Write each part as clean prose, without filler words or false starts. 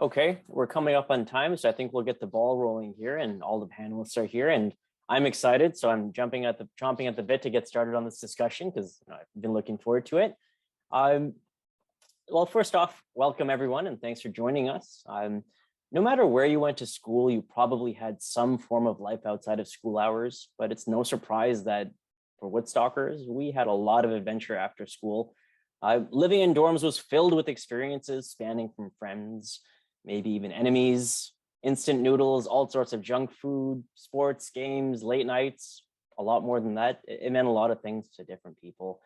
Okay, we're coming up on time, so I think we'll get the ball rolling here, and all the panelists are here, and I'm excited. So I'm chomping at the bit to get started on this discussion because I've been looking forward to it. Well, first off, welcome everyone, and thanks for joining us. No matter where you went to school, you probably had some form of life outside of school hours, but it's no surprise that for Woodstockers, we had a lot of adventure after school. Living in dorms was filled with experiences spanning from friends, maybe even enemies, instant noodles, all sorts of junk food, sports, games, late nights, a lot more than that. It meant a lot of things to different people.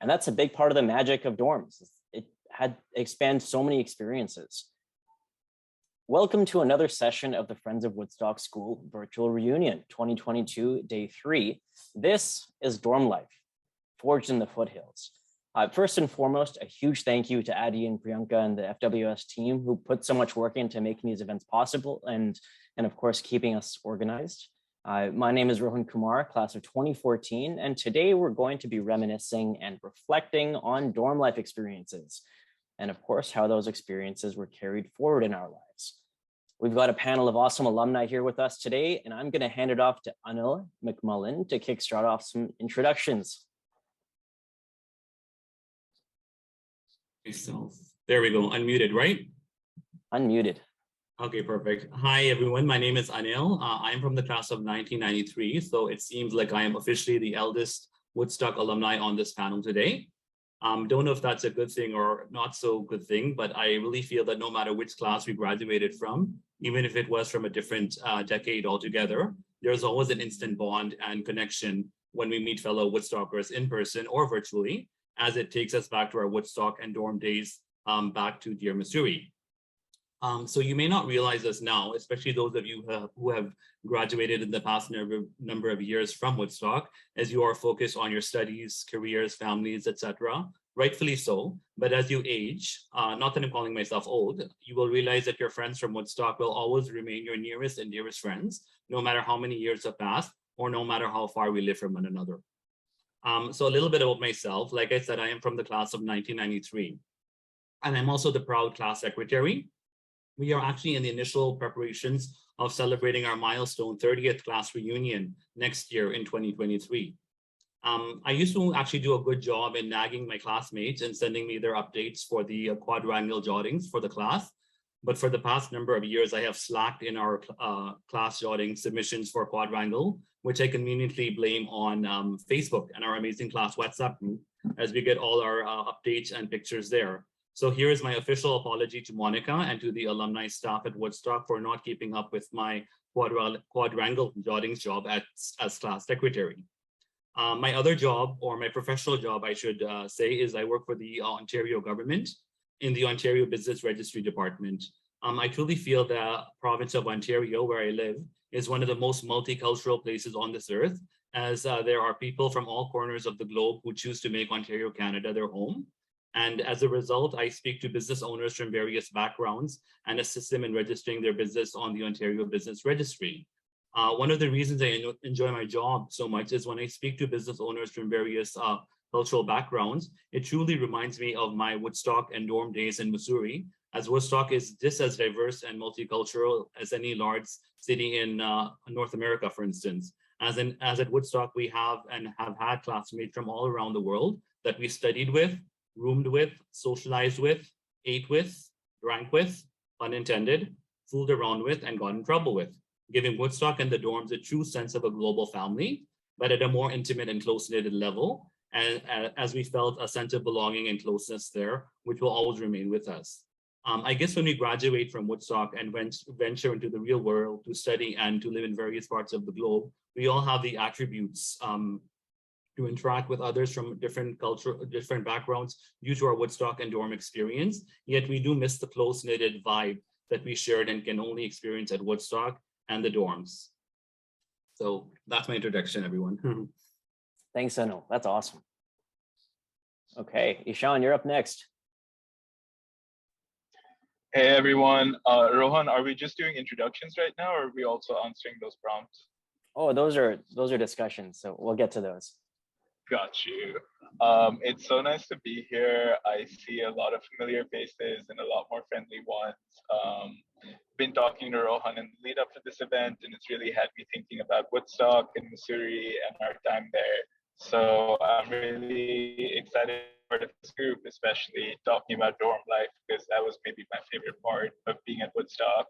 And that's a big part of the magic of dorms. It had expanded so many experiences. Welcome to another session of the Friends of Woodstock School Virtual Reunion 2022, Day 3. This is Dorm Life, forged in the foothills. First and foremost, a huge thank you to Adi and Priyanka and the FWS team who put so much work into making these events possible and of course, keeping us organized. My name is Rohan Kumar, class of 2014, and today we're going to be reminiscing and reflecting on dorm life experiences, and of course, how those experiences were carried forward in our lives. We've got a panel of awesome alumni here with us today, and I'm going to hand it off to Anil McMullen to kickstart off some introductions. So there we go, unmuted, right? Unmuted. Okay, perfect. Hi, everyone. My name is Anil. I'm from the class of 1993, so it seems like I am officially the eldest Woodstock alumni on this panel today. Don't know if that's a good thing or not so good thing, but I really feel that no matter which class we graduated from, even if it was from a different decade altogether, there's always an instant bond and connection when we meet fellow Woodstockers in person or virtually, as it takes us back to our Woodstock and dorm days back to dear Missouri. So you may not realize us now, especially those of you who have graduated in the past number of years from Woodstock, as you are focused on your studies, careers, families, etc. Rightfully so, but as you age, not that I'm calling myself old, you will realize that your friends from Woodstock will always remain your nearest and dearest friends, no matter how many years have passed or no matter how far we live from one another. So a little bit about myself. Like I said, I am from the class of 1993, and I'm also the proud class secretary. We are actually in the initial preparations of celebrating our milestone 30th class reunion next year in 2023. I used to actually do a good job in nagging my classmates and sending me their updates for the quadrangle jottings for the class. But for the past number of years, I have slacked in our class jotting submissions for quadrangle, which I conveniently blame on Facebook and our amazing class WhatsApp group, as we get all our updates and pictures there. So here is my official apology to Monica and to the alumni staff at Woodstock for not keeping up with my quadrangle jottings job as class secretary. My other job, or my professional job, I should say, is I work for the Ontario government in the Ontario Business Registry Department. I truly feel the province of Ontario, where I live, is one of the most multicultural places on this earth, as there are people from all corners of the globe who choose to make Ontario, Canada their home. And as a result, I speak to business owners from various backgrounds and assist them in registering their business on the Ontario Business Registry. One of the reasons I enjoy my job so much is when I speak to business owners from various cultural backgrounds, it truly reminds me of my Woodstock and dorm days in Missouri, as Woodstock is just as diverse and multicultural as any large city in North America, for instance. As at Woodstock, we have had classmates from all around the world that we studied with, roomed with, socialized with, ate with, drank with, pun intended, fooled around with, and got in trouble with, giving Woodstock and the dorms a true sense of a global family, but at a more intimate and close-knitted level, and as we felt a sense of belonging and closeness there, which will always remain with us. I guess when we graduate from Woodstock and venture into the real world to study and to live in various parts of the globe, we all have the attributes to interact with others from different backgrounds due to our Woodstock and dorm experience, yet we do miss the close-knitted vibe that we shared and can only experience at Woodstock and the dorms. So that's my introduction, everyone. Thanks, Anil. That's awesome. Okay, Ishaan, you're up next. Hey, everyone. Rohan, are we just doing introductions right now, or are we also answering those prompts? Oh, those are discussions, so we'll get to those. Got you. It's so nice to be here. I see a lot of familiar faces and a lot more friendly ones. Been talking to Rohan in the lead up to this event, and it's really had me thinking about Woodstock and Missouri and our time there. So I'm really excited for this group, especially talking about dorm life, because that was maybe my favorite part of being at Woodstock.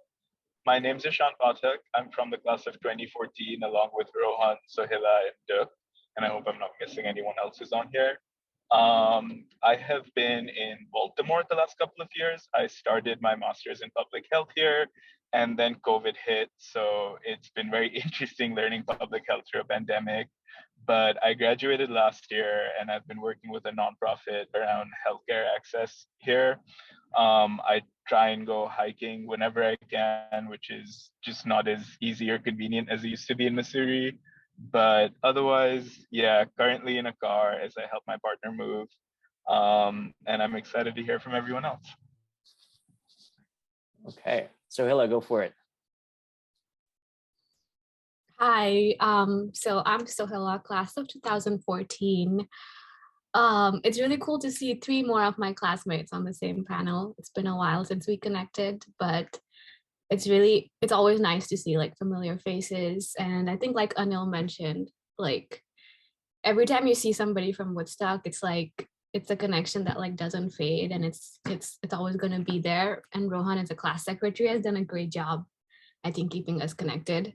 My name's Ishaan Pathak. I'm from the class of 2014, along with Rohan, Sohila, and Duk. And I hope I'm not missing anyone else who's on here. I have been in Baltimore the last couple of years. I started my master's in public health here, and then COVID hit. So it's been very interesting learning public health through a pandemic. But I graduated last year, and I've been working with a nonprofit around healthcare access here. I try and go hiking whenever I can, which is just not as easy or convenient as it used to be in Missouri. But otherwise, yeah, currently in a car as I help my partner move. And I'm excited to hear from everyone else. Okay, so Hilla, go for it. Hi, so I'm Sohila, class of 2014. It's really cool to see 3 more of my classmates on the same panel. It's been a while since we connected, but it's always nice to see like familiar faces. And I think like Anil mentioned, like every time you see somebody from Woodstock, it's like it's a connection that like doesn't fade, and it's always going to be there. And Rohan as a class secretary has done a great job, I think, keeping us connected.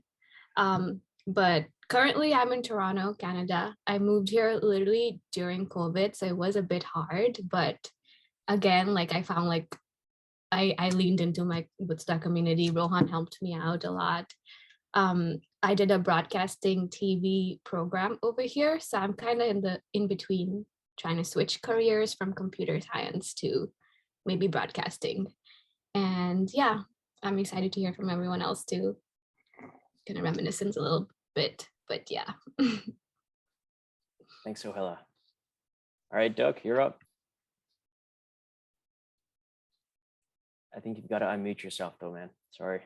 But currently I'm in Toronto, Canada. I moved here literally during COVID, so it was a bit hard, but again, like I found like I leaned into my Woodstock community. Rohan helped me out a lot. I did a broadcasting TV program over here, so I'm kind of in between, trying to switch careers from computer science to maybe broadcasting. And yeah, I'm excited to hear from everyone else too. Kind of reminiscence a little bit, but yeah. Thanks, Sohila. All right, Duck, you're up. I think you've got to unmute yourself though, man. Sorry.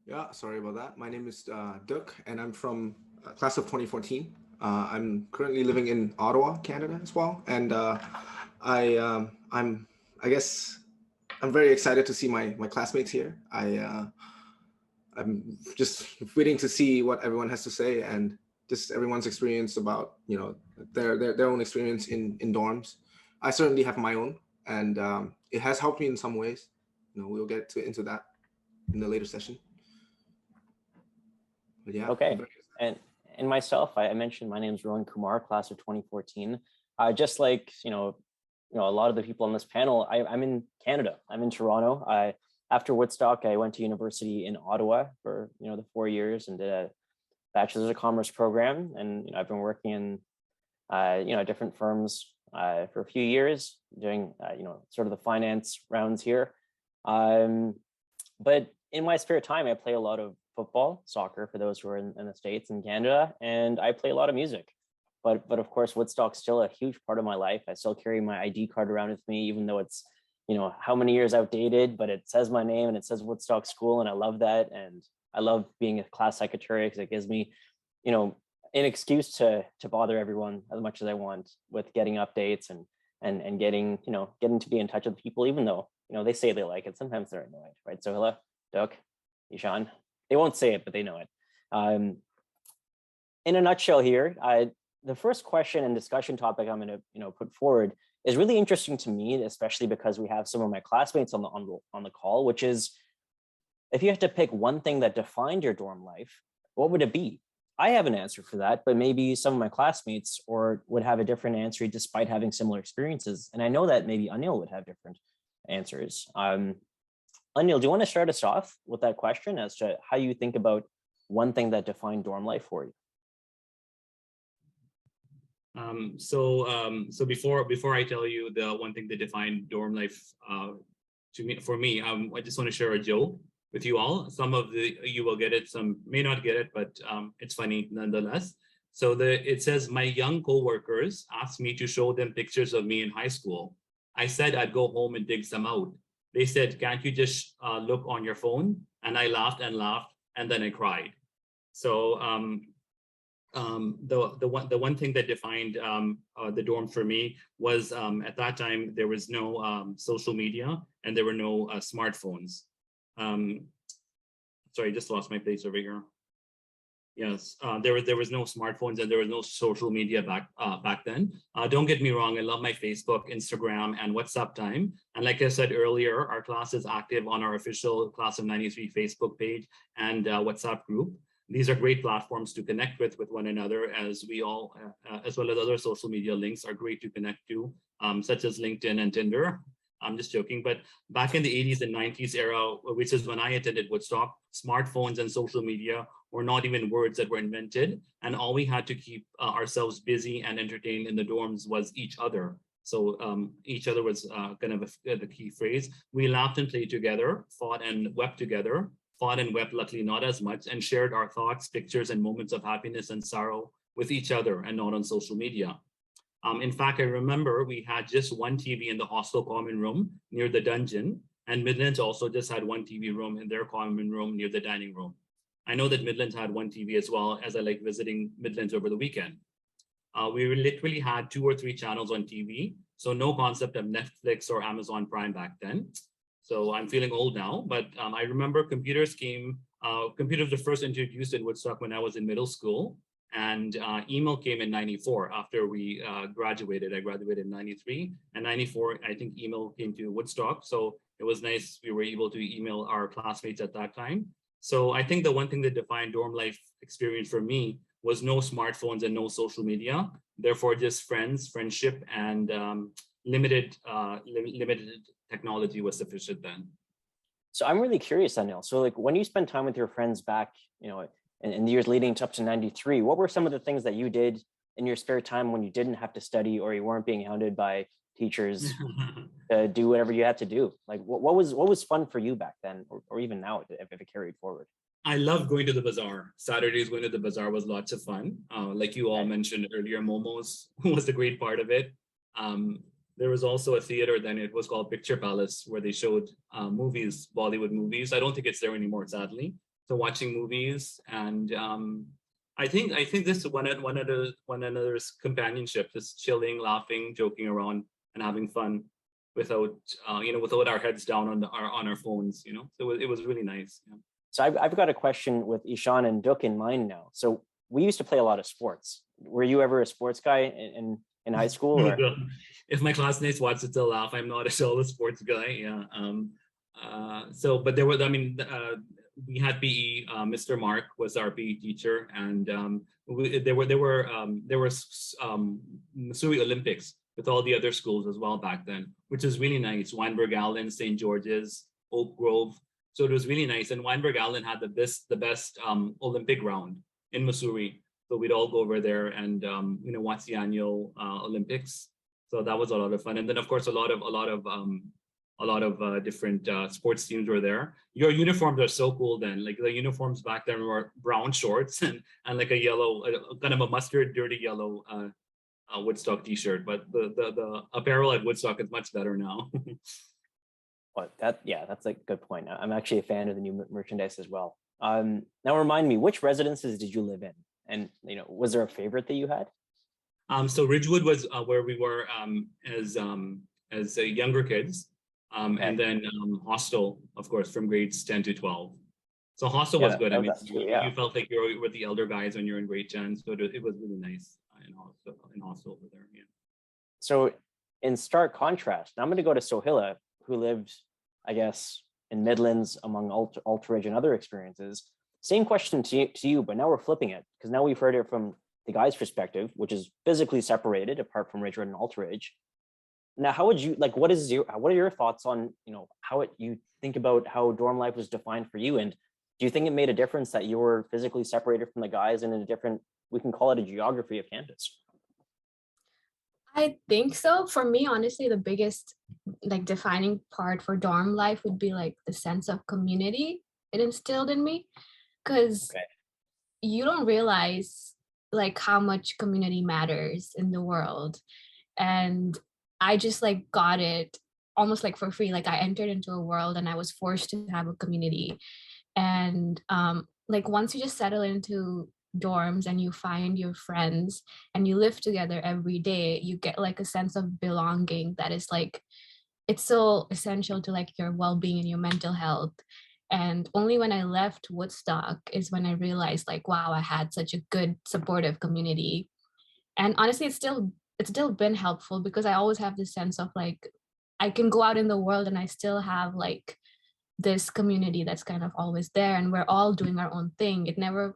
Yeah, sorry about that. My name is Duk, and I'm from class of 2014. I'm currently living in Ottawa, Canada as well. And I'm very excited to see my classmates here. I'm just waiting to see what everyone has to say, and just everyone's experience about, you know, their own experience in dorms. I certainly have my own, and it has helped me in some ways. You know, we'll get into that in the later session. But yeah. Okay. And myself, I mentioned my name is Rohan Kumar, class of 2014. Just like you know, a lot of the people on this panel, I'm in Canada. I'm in Toronto. After Woodstock, I went to university in Ottawa for the 4 years and did a bachelor's of commerce program. And I've been working in different firms for a few years, doing sort of the finance rounds here. But in my spare time, I play a lot of football, soccer for those who are in the States and Canada, and I play a lot of music. But of course, Woodstock's still a huge part of my life. I still carry my ID card around with me, even though it's how many years outdated, but it says my name and it says Woodstock School, and I love that. And I love being a class secretary because it gives me, an excuse to bother everyone as much as I want with getting updates and getting to be in touch with people, even though they say they like it. Sometimes they're annoyed, right? Sohila, Duk, Ishaan, they won't say it, but they know it. In a nutshell here, the first question and discussion topic I'm going to put forward is really interesting to me, especially because we have some of my classmates on the call, which is, if you have to pick one thing that defined your dorm life, what would it be? I have an answer for that, but maybe some of my classmates would have a different answer despite having similar experiences. And I know that maybe Anil would have different answers. Anil, do you want to start us off with that question as to how you think about one thing that defined dorm life for you? So before I tell you the one thing that defined dorm life for me, I just want to share a joke with you all. Some of you will get it, some may not get it, but it's funny nonetheless. So it says, my young coworkers asked me to show them pictures of me in high school. I said I'd go home and dig some out. They said, can't you just look on your phone? And I laughed and laughed, and then I cried. So the one thing that defined the dorm for me was at that time there was no social media and there were no smartphones. Sorry, I just lost my place over here. Yes, there was no smartphones and there was no social media back then. Don't get me wrong, I love my Facebook, Instagram, and WhatsApp time. And like I said earlier, our class is active on our official Class of 93 Facebook page and WhatsApp group. These are great platforms to connect with one another, as we all, as well as other social media links are great to connect to, such as LinkedIn and Tinder. I'm just joking, but back in the 80s and 90s era, which is when I attended Woodstock, smartphones and social media were not even words that were invented. And all we had to keep ourselves busy and entertained in the dorms was each other. So each other was kind of the key phrase. We laughed and played together, fought and wept together, fought and wept, luckily not as much, and shared our thoughts, pictures, and moments of happiness and sorrow with each other and not on social media. In fact, I remember we had just one TV in the hostel common room near the dungeon, and Midlands also just had one TV room in their common room near the dining room. I know that Midlands had one TV as well, as I like visiting Midlands over the weekend. We literally had 2 or 3 channels on TV, so no concept of Netflix or Amazon Prime back then. So I'm feeling old now, but I remember computers were first introduced in Woodstock when I was in middle school. And email came in 94 after we graduated. I graduated in 93 and 94, I think email came to Woodstock. So it was nice. We were able to email our classmates at that time. So I think the one thing that defined dorm life experience for me was no smartphones and no social media. Therefore, just friends, friendship, and limited technology was sufficient then. So I'm really curious, Anil. So like when you spend time with your friends back, in the years leading up to 93, what were some of the things that you did in your spare time when you didn't have to study or you weren't being hounded by teachers to do whatever you had to do? Like what was fun for you back then, or even now if it carried forward? I loved going to the bazaar. Saturdays going to the bazaar was lots of fun. Like you all mentioned earlier, Momo's was the great part of it. There was also a theater then, it was called Picture Palace, where they showed movies, Bollywood movies. I don't think it's there anymore, sadly. So watching movies, and I think this one another's companionship, just chilling, laughing, joking around, and having fun without without our heads down on our phones. So it was really nice. Yeah. So I've got a question with Ishaan and Duk in mind now. So we used to play a lot of sports. Were you ever a sports guy in high school? Or? If my classmates watch it, they'll laugh. I'm not at all a sports guy. Yeah. But there was, we had PE. Mr. Mark was our PE teacher, and there were Missouri Olympics with all the other schools as well back then, which is really nice. Weinberg Allen, St. George's, Oak Grove. So it was really nice. And Weinberg Allen had the best Olympic ground in Missouri. So we'd all go over there and watch the annual Olympics. So that was a lot of fun. And then of course a lot of different sports teams were there. Your uniforms are so cool then. Like the uniforms back then were brown shorts and like a yellow, kind of a mustard, dirty yellow Woodstock t-shirt. But the apparel at Woodstock is much better now. Well, that's a good point. I'm actually a fan of the new merchandise as well. Now remind me, which residences did you live in? And was there a favorite that you had? So Ridgewood was where we were as younger kids. And then Hostel, of course, from grades 10 to 12. So Hostel was good. I mean, you felt like you were with the elder guys when you're in grade 10. So it was really nice in Hostel over there. Yeah. So in stark contrast, now I'm going to go to Sohila, who lived, I guess, in Midlands among Alteridge and other experiences. Same question to you, but now we're flipping it, because now we've heard it from the guy's perspective, which is physically separated apart from Ridgewood and Alteridge. Now, how would you what are your thoughts on how you think about how dorm life was defined for you, and do you think it made a difference that you were physically separated from the guys and in a different, we can call it a geography of campus? I think so. For me, honestly, the biggest defining part for dorm life would be the sense of community it instilled in me, because you don't realize how much community matters in the world. And I just got it almost for free. I entered into a world and I was forced to have a community. And once you just settle into dorms and you find your friends and you live together every day, you get like a sense of belonging that is like, it's so essential to like your well-being and your mental health. And only when I left Woodstock is when I realized like, wow, I had such a good supportive community. And honestly, it's still been helpful because I always have this sense of like, I can go out in the world and I still have like this community that's kind of always there, and we're all doing our own thing. It never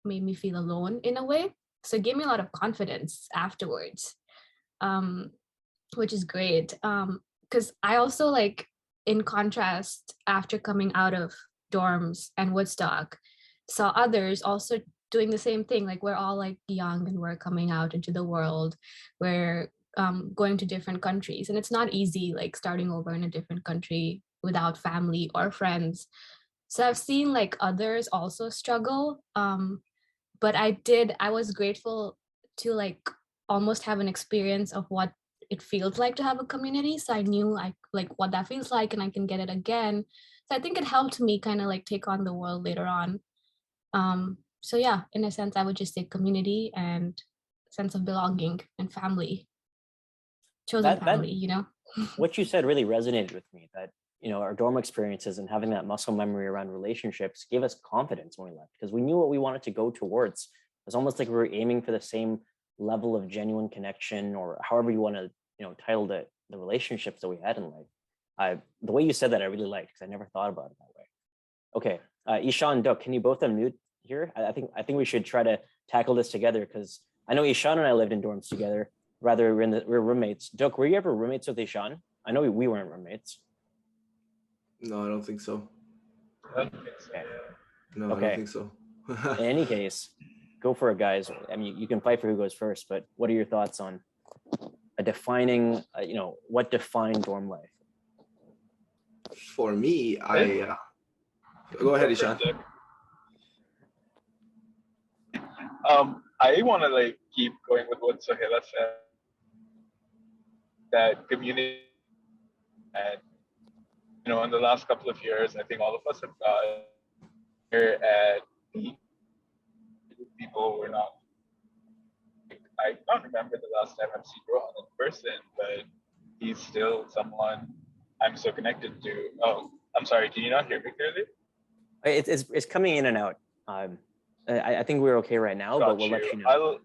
made me feel alone in a way. So it gave me a lot of confidence afterwards, which is great. Because I also like, in contrast, after coming out of dorms and Woodstock, saw others also doing the same thing. Like we're all like young and we're coming out into the world. We're going to different countries, and it's not easy like starting over in a different country without family or friends. So I've seen like others also struggle. But I was grateful to like almost have an experience of what it feels like to have a community. So I knew like what that feels like and I can get it again. So I think it helped me kind of like take on the world later on. So yeah, in a sense, I would just say community and sense of belonging and family, chosen That family, you know? what you said really resonated with me, that our dorm experiences and having that muscle memory around relationships gave us confidence when we left, because we knew what we wanted to go towards. It was almost like we were aiming for the same level of genuine connection, or however you want to title the relationships that we had in life. The way you said that I really liked, because I never thought about it that way. Okay, Ishaan and Duck, can you both unmute here? I think we should try to tackle this together, because I know Ishaan and I lived in dorms together. Rather, we're roommates. Duck, were you ever roommates with Ishaan? I know we weren't roommates. No, I don't think so. Okay. No, I don't think so. In any case, go for it, guys. I mean, you can fight for who goes first, but what are your thoughts on defining, what defined dorm life? For me, go ahead, Ishaan. I want to like keep going with what Sohila said. That community, and in the last couple of years, I think all of us have got here at people who were not. I can't remember the last time I've seen Rohan in person, but he's still someone I'm so connected to. Oh, I'm sorry. Can you not hear me clearly? It's coming in and out. I think we're okay right now, but we'll let you know.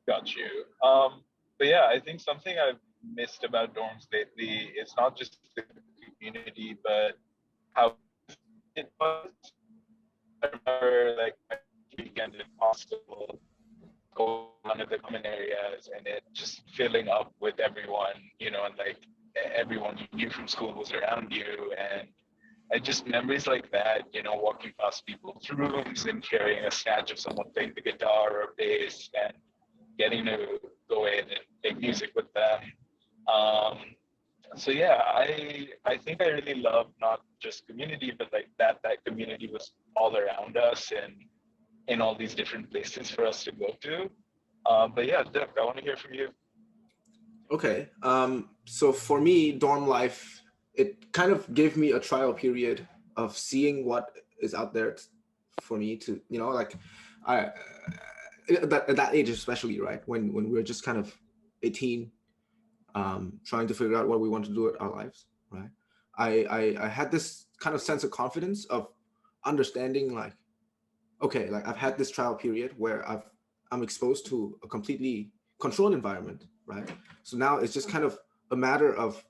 Got you. But yeah, I think something I've missed about dorms lately is not just the community, but how it was. I remember like my weekend in hostel, go one of the common areas, and it just filling up with everyone, and like everyone you knew from school was around you, and just memories like that, walking past people's rooms and carrying a snatch of someone playing the guitar or bass and getting to go in and make music with them. So yeah, I think I really love not just community, but like that community was all around us and in all these different places for us to go to. But yeah, Dirk, I want to hear from you. Okay. So for me, dorm life, it kind of gave me a trial period of seeing what is out there for me to, like at that age, especially, right? When we're just kind of 18, trying to figure out what we want to do with our lives, right? I had this kind of sense of confidence of understanding, like, okay, like I've had this trial period where I'm exposed to a completely controlled environment, right? So now it's just kind of a matter of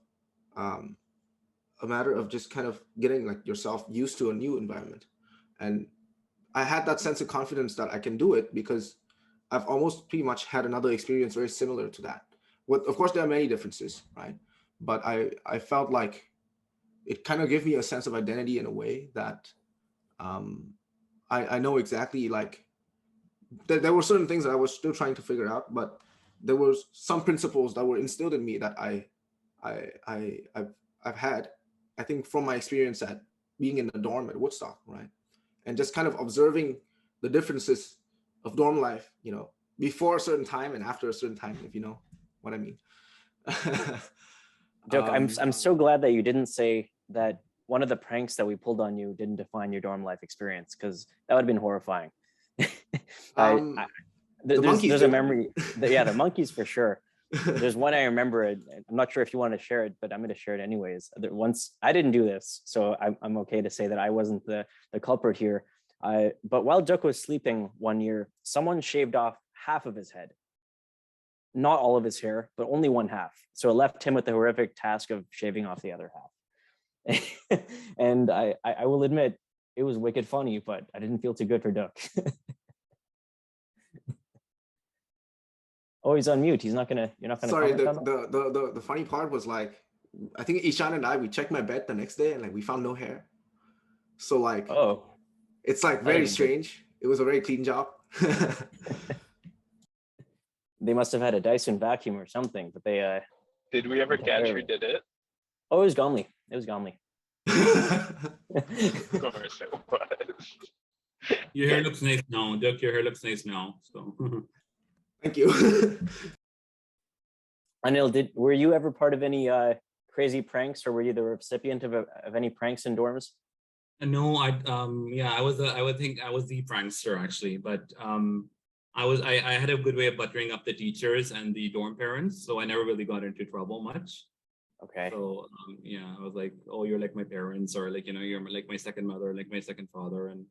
just kind of getting like yourself used to a new environment. And I had that sense of confidence that I can do it because I've almost pretty much had another experience very similar to that. Of course, there are many differences, right? But I felt like it kind of gave me a sense of identity in a way that I know exactly, like, there were certain things that I was still trying to figure out, but there were some principles that were instilled in me that I've had, I think, from my experience at being in the dorm at Woodstock, right? And just kind of observing the differences of dorm life, before a certain time and after a certain time, if you know what I mean. Duck, I'm so glad that you didn't say that one of the pranks that we pulled on you didn't define your dorm life experience, because that would have been horrifying. The monkeys there's a did. memory. Yeah, the monkeys for sure. There's one I remember. I'm not sure if you want to share it, but I'm going to share it anyways. Once I didn't do this, so I'm okay to say that I wasn't the culprit here. But while Duck was sleeping one year, someone shaved off half of his head. Not all of his hair, but only one half. So it left him with the horrific task of shaving off the other half. And I will admit, it was wicked funny, but I didn't feel too good for Duck. Oh, he's on mute. You're not gonna. Sorry, comment on that? the funny part was like, I think Ishaan and we checked my bed the next day and like we found no hair. So like, Oh, it's like very strange. It was a very clean job. they must have had a Dyson vacuum or something, but they. Did we ever catch who did it? Oh, it was Gomley. It was Gomley. Of course it was. Your hair looks nice now, Duck. Your hair looks nice now. So. Thank you. Anil, were you ever part of any crazy pranks, or were you the recipient of any pranks in dorms? No, I would think I was the prankster actually, but I had a good way of buttering up the teachers and the dorm parents, so I never really got into trouble much. Okay. So I was like, oh, you're like my parents, or like, you're like my second mother, like my second father, and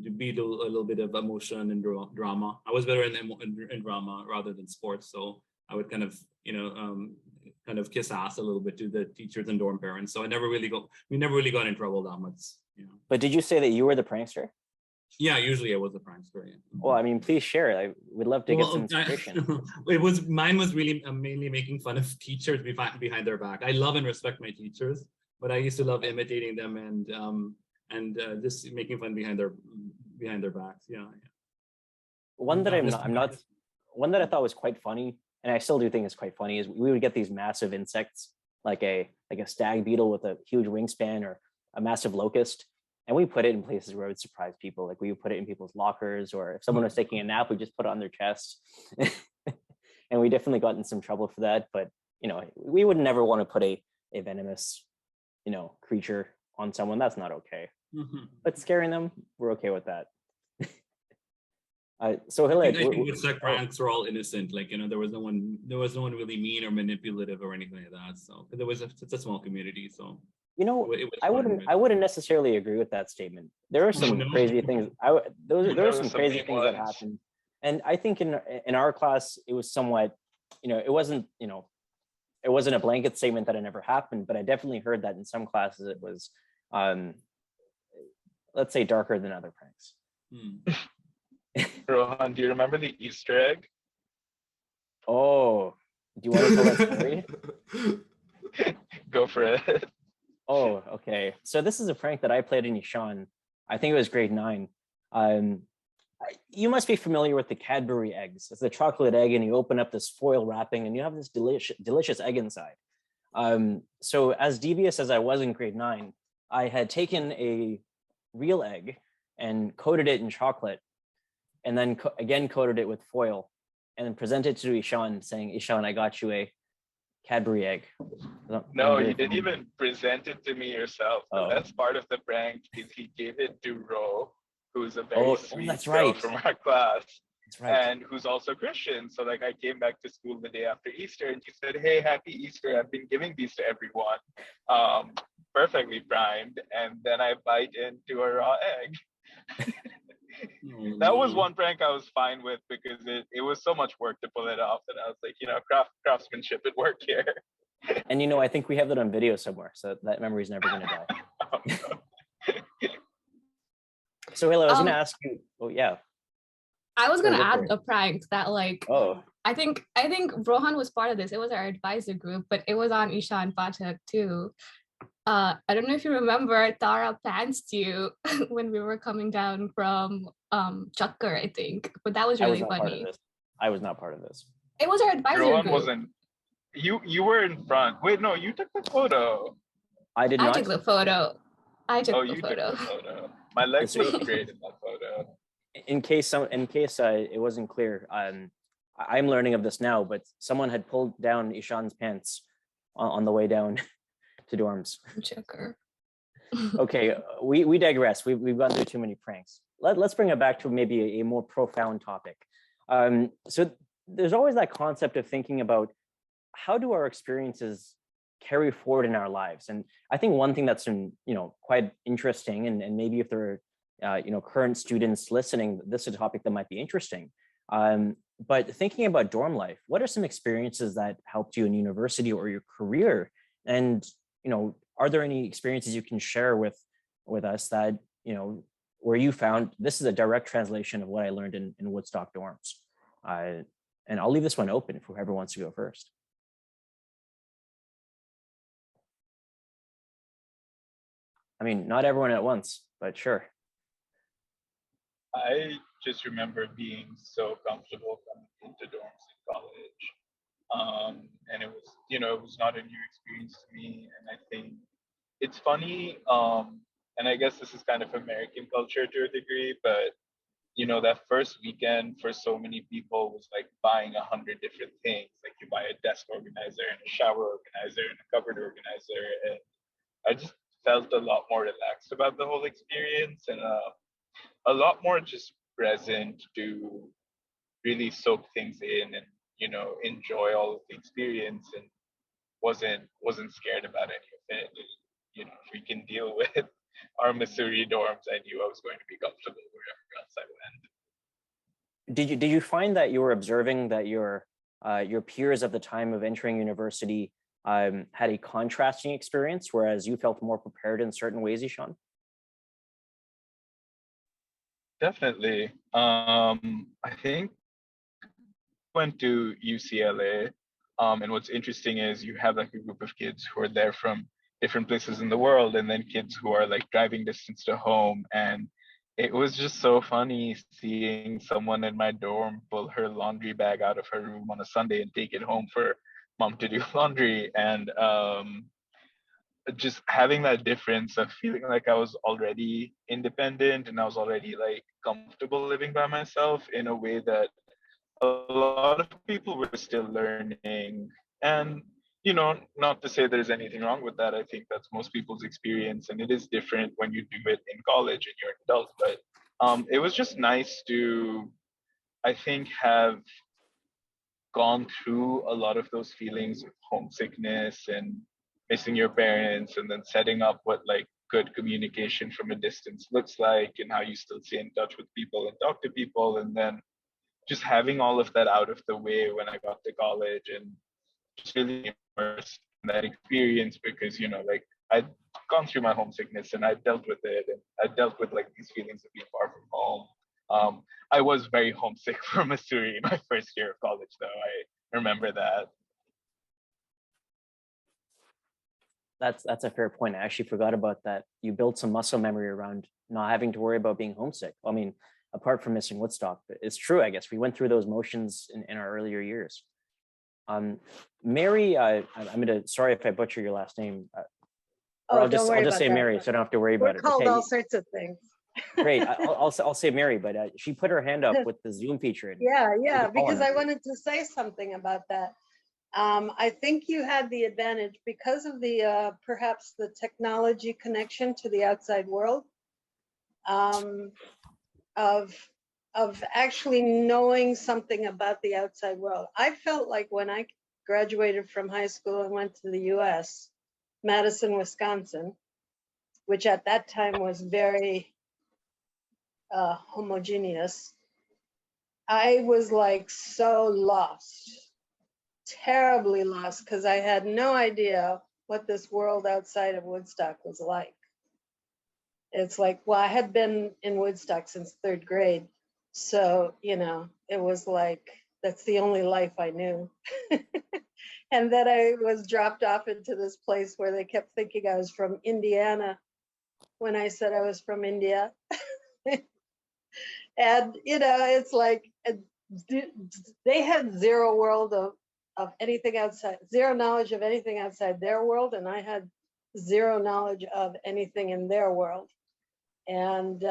to be a little bit of emotion and drama. I was better in drama rather than sports, so I would kind of kiss ass a little bit to the teachers and dorm parents. So we never really got in trouble that much. But did you say that you were the prankster? Yeah, usually I was the prankster. Yeah. Well, I mean, please share. I would love to get some inspiration. Mine was really mainly making fun of teachers behind their back. I love and respect my teachers, but I used to love imitating them and just making fun behind their backs. Yeah. One that one that I thought was quite funny, and I still do think is quite funny, is we would get these massive insects, like a stag beetle with a huge wingspan, or a massive locust, and we put it in places where it would surprise people. Like we would put it in people's lockers, or if someone was taking a nap, we just put it on their chest. And we definitely got in some trouble for that. But we would never want to put a venomous, creature on someone. That's not okay. Mm-hmm. But scaring them, we're okay with that. So I think Woodstock pranks were all innocent. Like, there was no one really mean or manipulative or anything like that. So there was it's a small community. So I wouldn't necessarily agree with that statement. There are some crazy things. There were some crazy things that happened, and I think in our class it was somewhat, it wasn't a blanket statement that it never happened, but I definitely heard that in some classes it was, let's say, darker than other pranks. Rohan, do you remember the Easter egg? Oh, do you want to tell that story? Go for it. Oh, okay. So this is a prank that I played in Ishaan. I think it was grade 9. You must be familiar with the Cadbury eggs. It's a chocolate egg, and you open up this foil wrapping, and you have this delicious egg inside. So as devious as I was in grade 9, I had taken a real egg and coated it in chocolate, and then again coated it with foil, and then presented it to Ishaan, saying, "Ishaan, I got you a Cadbury egg." No, you didn't even present it to me yourself. The best part of the prank is he gave it to Ro, who's a very sweet girl from our class, and who's also Christian. So like I came back to school the day after Easter, and she said, "Hey, happy Easter. I've been giving these to everyone, perfectly primed." And then I bite into a raw egg. That was one prank I was fine with, because it was so much work to pull it off, and I was like, craftsmanship at work here. And I think we have that on video somewhere, so that memory is never going to die. So Hila, I was going to ask you. Oh yeah. I was going to add a prank that I think Rohan was part of this. It was our advisor group, but it was on Ishaan Pathak too. I don't know if you remember, Tara pantsed you when we were coming down from Chakkar, I think. But that was really funny. I was not part of this. It was our advisor Rohan group. wasn't. You were in front. Wait, no, you took the photo. I did not. I took the photo. Took the photo. My legs look great in that photo. In case it wasn't clear, I'm learning of this now, but someone had pulled down Ishaan's pants on the way down to dorms. Checker. Okay, we digress. We've gone through too many pranks. let's bring it back to maybe a more profound topic. So there's always that concept of thinking about how do our experiences carry forward in our lives. And I think one thing that's been, quite interesting, and maybe if there are, current students listening, this is a topic that might be interesting. But thinking about dorm life, what are some experiences that helped you in university or your career? And, are there any experiences you can share with us that, where you found this is a direct translation of what I learned in Woodstock dorms? And I'll leave this one open for whoever wants to go first. I mean, not everyone at once, but sure. I just remember being so comfortable coming into dorms in college. And it was, it was not a new experience to me. And I think it's funny, and I guess this is kind of American culture to a degree, but that first weekend for so many people was like buying 100 different things. Like you buy a desk organizer and a shower organizer and a cupboard organizer. And I just felt a lot more relaxed about the whole experience, and a lot more just present to really soak things in and, enjoy all of the experience, and wasn't scared about any of it. And, if we can deal with our Missouri dorms, I knew I was going to be comfortable wherever else I went. Did you find that you were observing that your peers at the time of entering university had a contrasting experience, whereas you felt more prepared in certain ways, Ishaan? Definitely. I think I went to UCLA, and what's interesting is you have like a group of kids who are there from different places in the world, and then kids who are like driving distance to home. And it was just so funny seeing someone in my dorm pull her laundry bag out of her room on a Sunday and take it home for mom to do laundry. And just having that difference of feeling like I was already independent and I was already like comfortable living by myself in a way that a lot of people were still learning. And not to say there's anything wrong with that. I think that's most people's experience, and it is different when you do it in college and you're an adult. But it was just nice to, I think, have gone through a lot of those feelings of homesickness and missing your parents, and then setting up what like good communication from a distance looks like, and how you still stay in touch with people and talk to people, and then just having all of that out of the way when I got to college, and just really immersed in that experience, because like I'd gone through my homesickness and I dealt with it, and I dealt with like these feelings of being far from home. I was very homesick for Missouri my first year of college, though. I remember that. That's a fair point. I actually forgot about that. You built some muscle memory around not having to worry about being homesick. I mean, apart from missing Woodstock, but it's true, I guess. We went through those motions in our earlier years. Mary, I'm sorry if I butcher your last name. Or I'll just say Mary, so I don't have to worry about it. We're called all sorts of things. Great, I'll say Mary, but she put her hand up with the Zoom feature. Yeah, because I wanted to say something about that. I think you had the advantage because of the perhaps the technology connection to the outside world, of actually knowing something about the outside world. I felt like when I graduated from high school and went to the US, Madison, Wisconsin, which at that time was very homogeneous, I was like so lost, terribly lost, because I had no idea what this world outside of Woodstock was like. It's like, well, I had been in Woodstock since 3rd grade. So, it was like, that's the only life I knew. And then I was dropped off into this place where they kept thinking I was from Indiana when I said I was from India. And, it's like, they had zero world of anything outside, zero knowledge of anything outside their world. And I had zero knowledge of anything in their world. And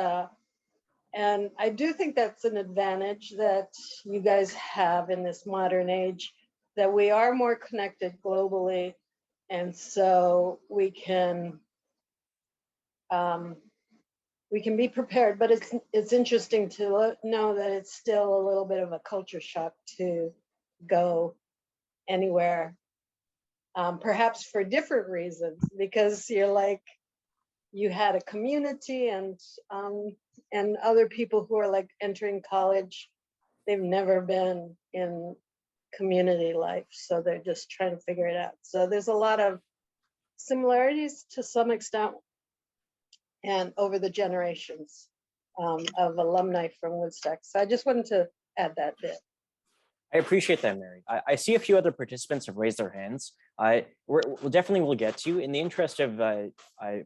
I do think that's an advantage that you guys have in this modern age, that we are more connected globally. And so we can we can be prepared, but it's interesting to know that it's still a little bit of a culture shock to go anywhere, perhaps for different reasons, because you're like, you had a community and other people who are like entering college, they've never been in community life, so they're just trying to figure it out. So there's a lot of similarities to some extent, and over the generations of alumni from Woodstock. So I just wanted to add that bit. I appreciate that, Mary. I see a few other participants have raised their hands. We'll definitely will get to. In the interest of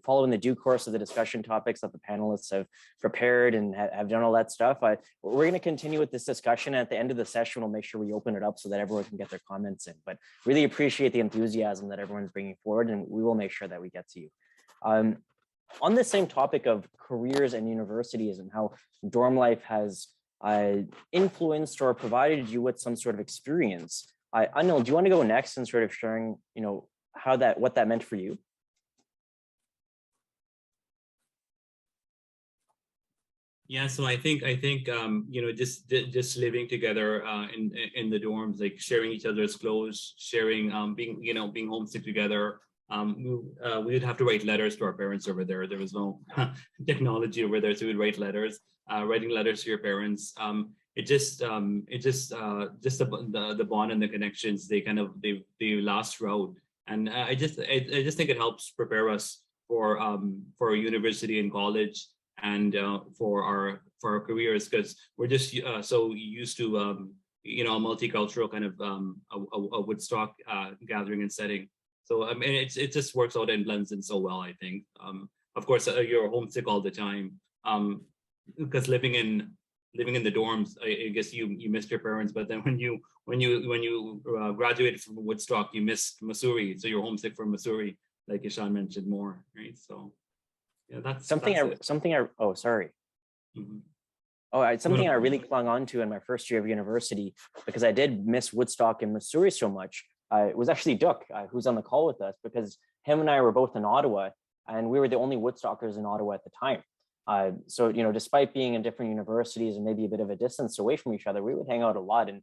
following the due course of the discussion topics that the panelists have prepared and have done all that stuff, we're going to continue with this discussion. At the end of the session, we'll make sure we open it up so that everyone can get their comments in. But really appreciate the enthusiasm that everyone's bringing forward, and we will make sure that we get to you. On the same topic of careers and universities and how dorm life has influenced or provided you with some sort of experience. Anil, do you want to go next and sort of sharing, what that meant for you? Yeah, so I think just living together in the dorms, like sharing each other's clothes, sharing being homesick together. We would have to write letters to our parents over there. There was no technology over there, so we'd write letters. Writing letters to your parents. The bond and the connections, they last throughout. And I just think it helps prepare us for university and college, and for our careers, because we're just so used to a multicultural kind of a Woodstock gathering and setting. So I mean, it just works out and blends in so well, I think. Of course, you're homesick all the time. Because living in the dorms, I guess you missed your parents, but then when you graduated from Woodstock, you missed Missouri, so you're homesick for Missouri, like Ishaan mentioned more, right? So yeah, that's something. Oh, sorry. Mm-hmm. Something I really clung on to in my first year of university, because I did miss Woodstock and Missouri so much. It was actually Duck, who's on the call with us, because him and I were both in Ottawa, and we were the only Woodstockers in Ottawa at the time. So, despite being in different universities and maybe a bit of a distance away from each other, we would hang out a lot. And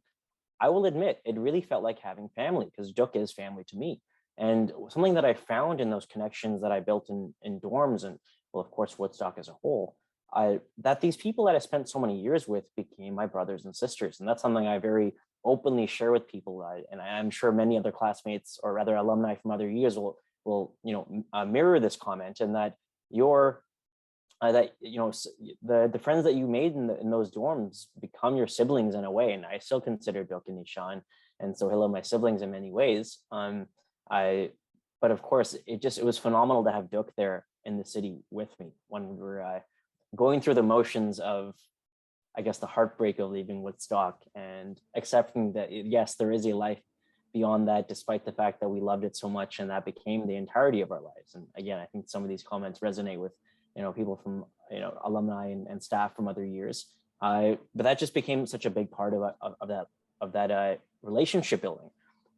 I will admit, it really felt like having family, because Duck is family to me. And something that I found in those connections that I built in dorms, and well, of course, Woodstock as a whole, that these people that I spent so many years with became my brothers and sisters. And that's something I very openly share with people. And I'm sure many other classmates, or rather alumni from other years, will mirror this comment, and that the friends that you made in those dorms become your siblings in a way. And I still consider Duck and Ishaan and Sohila my siblings in many ways. But of course, it was phenomenal to have Duck there in the city with me when we were going through the motions of, I guess, the heartbreak of leaving Woodstock and accepting that, yes, there is a life beyond that, despite the fact that we loved it so much, and that became the entirety of our lives. And again, I think some of these comments resonate with people from alumni and staff from other years, but that just became such a big part of that relationship building.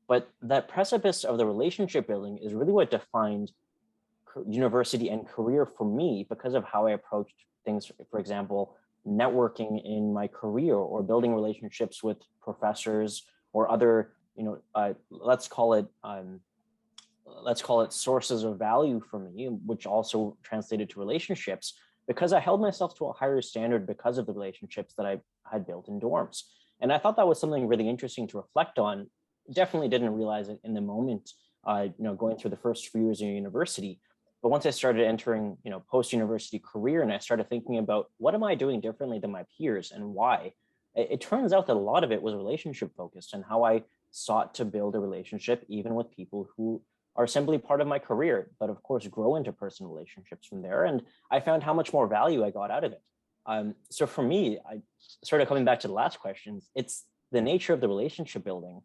But that precipice of the relationship building is really what defined university and career for me, because of how I approached things. For example, networking in my career, or building relationships with professors or other let's call it sources of value for me, which also translated to relationships, because I held myself to a higher standard because of the relationships that I had built in dorms. And I thought that was something really interesting to reflect on. Definitely didn't realize it in the moment, going through the first few years of university. But once I started entering, post-university career, and I started thinking about what am I doing differently than my peers and why, it turns out that a lot of it was relationship focused, and how I sought to build a relationship even with people who are simply part of my career, but of course grow into personal relationships from there. And I found how much more value I got out of it. So for me, I sort of coming back to the last questions, it's the nature of the relationship building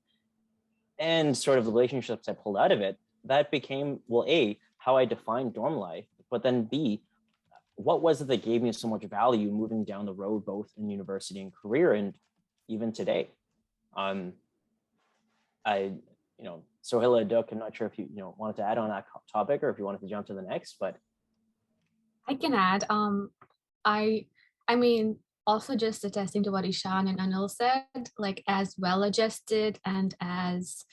and sort of the relationships I pulled out of it that became, well, A, how I defined dorm life, but then B, what was it that gave me so much value moving down the road, both in university and career, and even today. Sohila, Duck, I'm not sure if you wanted to add on that topic, or if you wanted to jump to the next, but I can add. I mean, also just attesting to what Ishaan and Anil said, like as well adjusted and as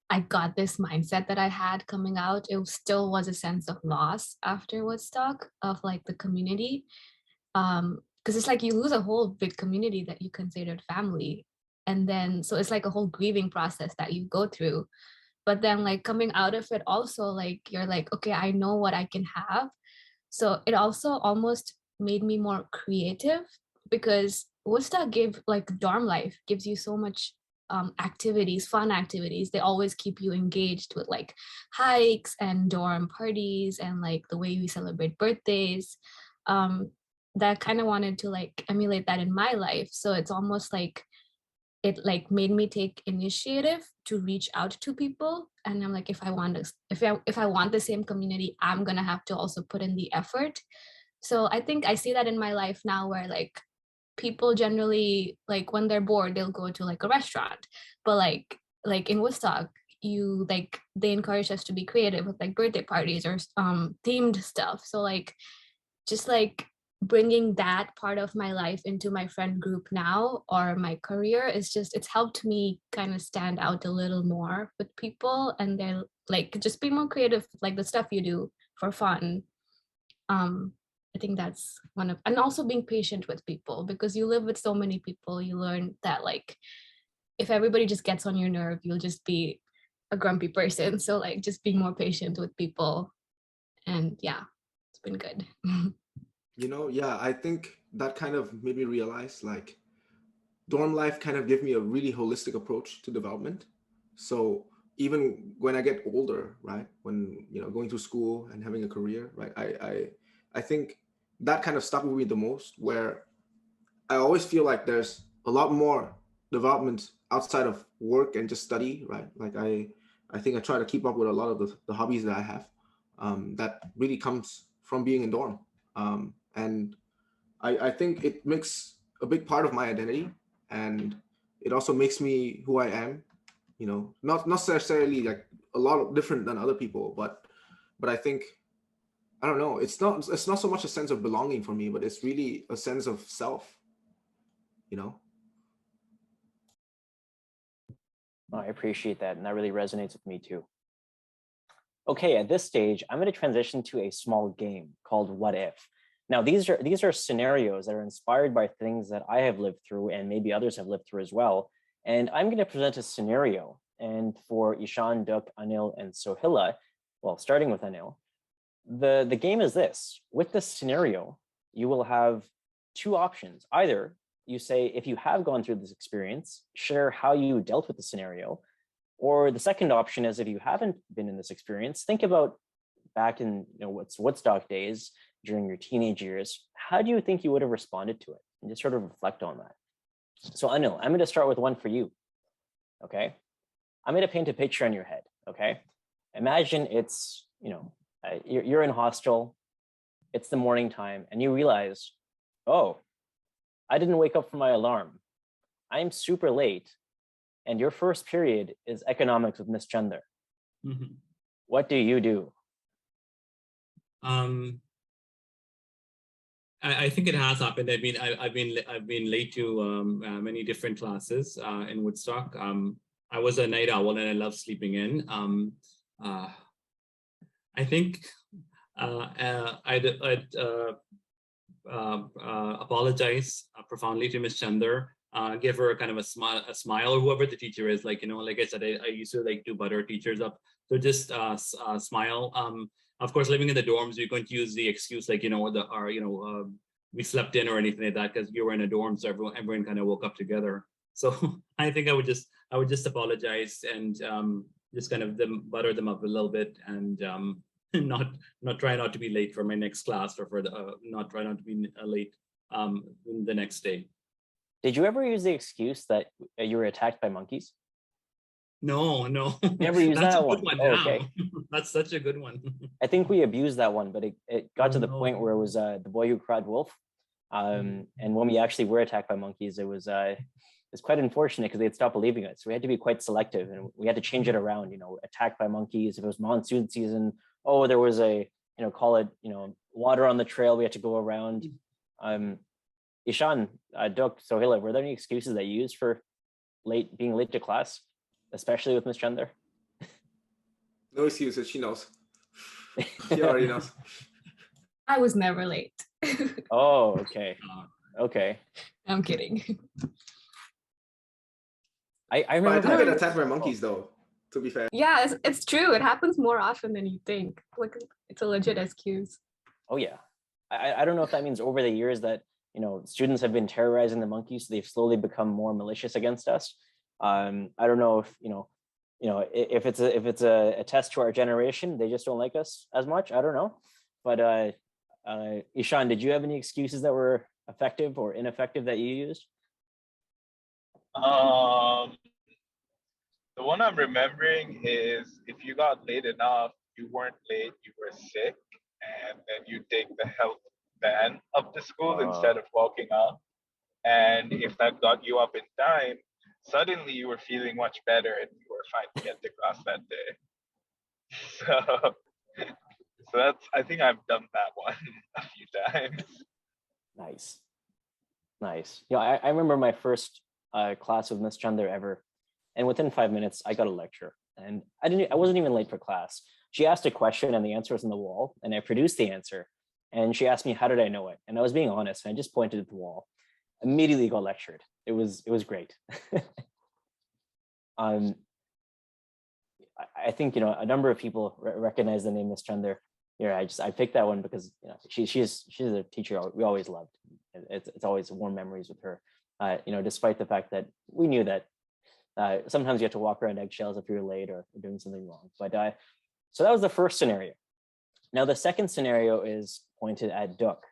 I got this mindset that I had coming out, it still was a sense of loss after Woodstock of like the community. Because it's like you lose a whole big community that you considered family. And then, so it's like a whole grieving process that you go through. But then like coming out of it also, like you're like, okay, I know what I can have. So it also almost made me more creative because Woodstock gave like dorm life gives you so much activities, fun activities. They always keep you engaged with like hikes and dorm parties and like the way we celebrate birthdays. That kind of wanted to like emulate that in my life. So it's almost like it like made me take initiative to reach out to people. And I'm like, if I want this, if I want the same community, I'm gonna have to also put in the effort. So I think I see that in my life now where like people generally like when they're bored they'll go to like a restaurant, but like in Woodstock you like they encourage us to be creative with like birthday parties or themed stuff. So like just like bringing that part of my life into my friend group now or my career is just it's helped me kind of stand out a little more with people and they're like just be more creative like the stuff you do for fun. I think that's one of, and also being patient with people because you live with so many people. You learn that like, if everybody just gets on your nerve, you'll just be a grumpy person. So like, just being more patient with people, and yeah, it's been good. You know, yeah, I think that kind of made me realize like dorm life kind of gave me a really holistic approach to development. So even when I get older, right, when you know going to school and having a career, right, I think that kind of stuck with me the most, where I always feel like there's a lot more development outside of work and just study, right? Like I think I try to keep up with a lot of the hobbies that I have, that really comes from being in dorm. And I think it makes a big part of my identity, and it also makes me who I am. You know, not necessarily like a lot of different than other people, but I think I don't know. It's not so much a sense of belonging for me, but it's really a sense of self. You know. Oh, I appreciate that, and that really resonates with me too. Okay, at this stage, I'm going to transition to a small game called What If. Now, these are scenarios that are inspired by things that I have lived through and maybe others have lived through as well. And I'm going to present a scenario. And for Ishaan, Duk, Anil, and Sohila, well, starting with Anil, the game is this. With this scenario, you will have two options. Either you say, if you have gone through this experience, share how you dealt with the scenario. Or the second option is if you haven't been in this experience, think about back in Woodstock days during your teenage years, how do you think you would have responded to it? And just sort of reflect on that. So Anil, I'm going to start with one for you. Okay. I'm going to paint a picture in your head. Okay. Imagine it's, you're in hostel, it's the morning time, and you realize, oh, I didn't wake up for my alarm. I'm super late. And your first period is economics with Miss Chander. Mm-hmm. What do you do? I think it has happened. I mean, I've been late to many different classes in Woodstock. I was a night owl and I love sleeping in. I think I'd apologize profoundly to Miss Chander. Give her a kind of a smile, or whoever the teacher is. Like like I said, I used to like to butter teachers up. So just smile. Of course, living in the dorms, you're going to use the excuse like we slept in or anything like that because you were in a dorm, so everyone kind of woke up together. So I think I would just apologize and just kind of butter them up a little bit and not try not to be late for my next class or for the not try not to be late the next day. Did you ever use the excuse that you were attacked by monkeys? No. Never used that one. Oh, okay. That's such a good one. I think we abused that one, but it got to the point where it was the boy who cried wolf. And when we actually were attacked by monkeys, it's quite unfortunate because they'd stop believing us. We had to be quite selective and we had to change it around, attacked by monkeys. If it was monsoon season, there was call it, water on the trail we had to go around. Ishaan, Duk, Sohila, were there any excuses that you used for being late to class, especially with Miss Chandler? No excuses. She knows. She already knows. I was never late. Oh, okay. Okay. I'm kidding. I But I remember do my get first- attacked by monkeys, though. To be fair. Yeah, it's true. It happens more often than you think. Like, it's a legit excuse. Oh yeah. I don't know if that means over the years that, you know, students have been terrorizing the monkeys, so they've slowly become more malicious against us. I don't know if, if it's a test to our generation, they just don't like us as much. I don't know. But Ishaan, did you have any excuses that were effective or ineffective that you used? The one I'm remembering is if you got late enough, you weren't late, you were sick, and then you take the health van up to school instead of walking up. And if that got you up in time, suddenly you were feeling much better and you were fine to get to class that day. So that's, I think I've done that one a few times. Nice. Nice. You know, I remember my first class with Miss Chandler ever. And within 5 minutes, I got a lecture. And I wasn't even late for class. She asked a question and the answer was on the wall. And I produced the answer. And she asked me, how did I know it? And I was being honest. And I just pointed at the wall. Immediately got lectured. It was great. I think, you know, a number of people recognize the name Miss Chandler. Yeah, I picked that one because, you know, she's a teacher we always loved. It's always warm memories with her. You know, despite the fact that we knew that sometimes you have to walk around eggshells if you're late or doing something wrong. But so that was the first scenario. Now the second scenario is pointed at Duk,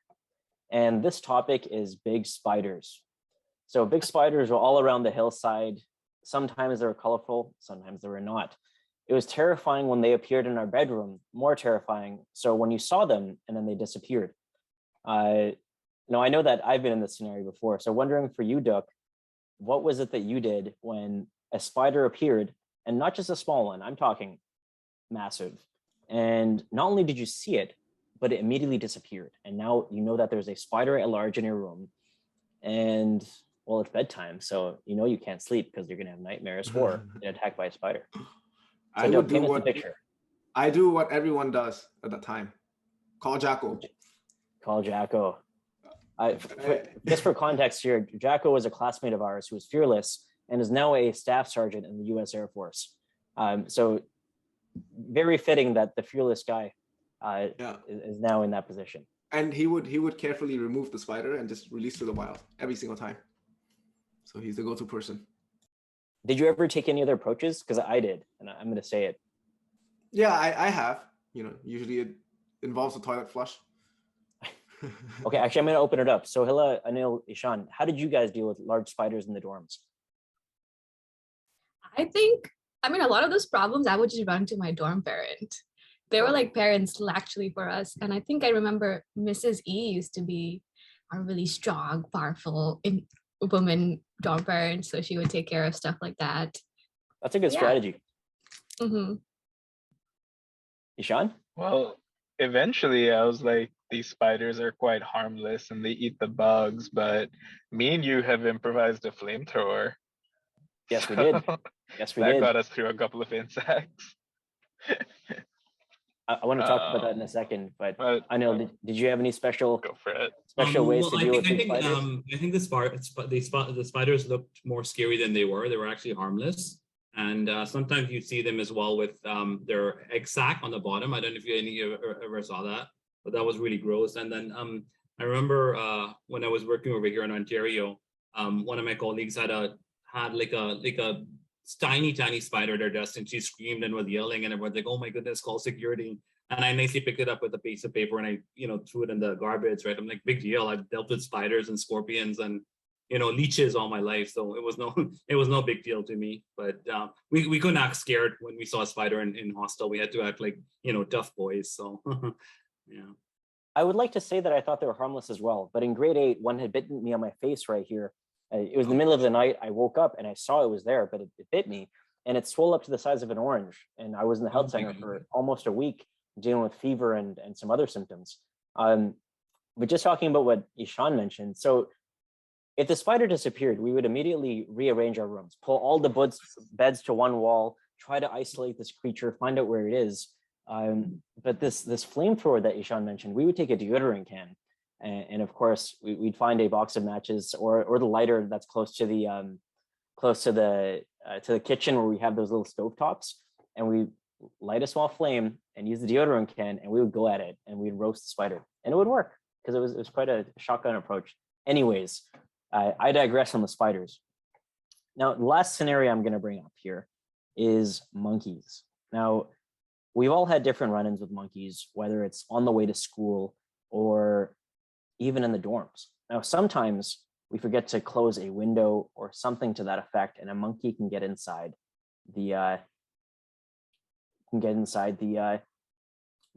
and this topic is big spiders. So big spiders were all around the hillside. Sometimes they were colorful, sometimes they were not. It was terrifying when they appeared in our bedroom, more terrifying. So when you saw them and then they disappeared. Now I know that I've been in this scenario before. So wondering for you, Duk, what was it that you did when a spider appeared, and not just a small one, I'm talking massive. And not only did you see it, but it immediately disappeared. And now you know that there's a spider at large in your room. And well, it's bedtime. So you know you can't sleep because you're gonna have nightmares or get attacked by a spider. So I would paint do us the picture. I do what everyone does at that time. Call Jacko. Call Jacko. Just for context here, Jacko was a classmate of ours who was fearless and is now a staff sergeant in the U.S. Air Force. So very fitting that the fearless guy is now in that position. And he would carefully remove the spider and just release to the wild every single time. So he's the go-to person. Did you ever take any other approaches? Because I did, and I'm going to say it. Yeah, I have. You know, usually it involves a toilet flush. Okay, actually, I'm going to open it up. Sohila, Anil, Ishaan, how did you guys deal with large spiders in the dorms? I mean, a lot of those problems I would just run to my dorm parent. They were like parents actually for us. And I think I remember Mrs. E used to be a really strong, powerful woman dorm parent. So she would take care of stuff like that. That's a good strategy. Mm-hmm. Ishaan? Well, eventually I was like, these spiders are quite harmless and they eat the bugs, but me and you have improvised a flamethrower. Yes, we did. Yes, we did. That got us through a couple of insects. I want to talk about that in a second, but Anil, did you have any special go for it? ways to deal with big spiders? I think the spiders looked more scary than they were. They were actually harmless. And sometimes you see them as well with their egg sac on the bottom. I don't know if any of you ever saw that, but that was really gross. And then I remember when I was working over here in Ontario, one of my colleagues had like a tiny spider at their desk, and she screamed and was yelling, and everyone's like, "Oh my goodness, call security!" And I nicely picked it up with a piece of paper and I, threw it in the garbage. Right, I'm like, big deal. I've dealt with spiders and scorpions and leeches all my life, so it was no big deal to me. But we couldn't act scared when we saw a spider in hostel. We had to act like tough boys. So yeah. I would like to say that I thought they were harmless as well, but in grade 8, one had bitten me on my face right here. It was the middle of the night. I woke up and I saw it was there, but it bit me and it swelled up to the size of an orange. And I was in the health center for almost a week dealing with fever and some other symptoms. but just talking about what Ishaan mentioned. So if the spider disappeared, we would immediately rearrange our rooms, pull all the beds to one wall, try to isolate this creature, find out where it is. But this flamethrower that Ishaan mentioned, we would take a deodorant can, and of course we'd find a box of matches or the lighter that's close to the kitchen where we have those little stove tops, and we light a small flame and use the deodorant can, and we would go at it and we'd roast the spider, and it would work because it was quite a shotgun approach. Anyways, I digress on the spiders. Now, the last scenario I'm going to bring up here is monkeys. Now, we've all had different run-ins with monkeys, whether it's on the way to school or even in the dorms. Now, sometimes we forget to close a window or something to that effect, and a monkey can get inside the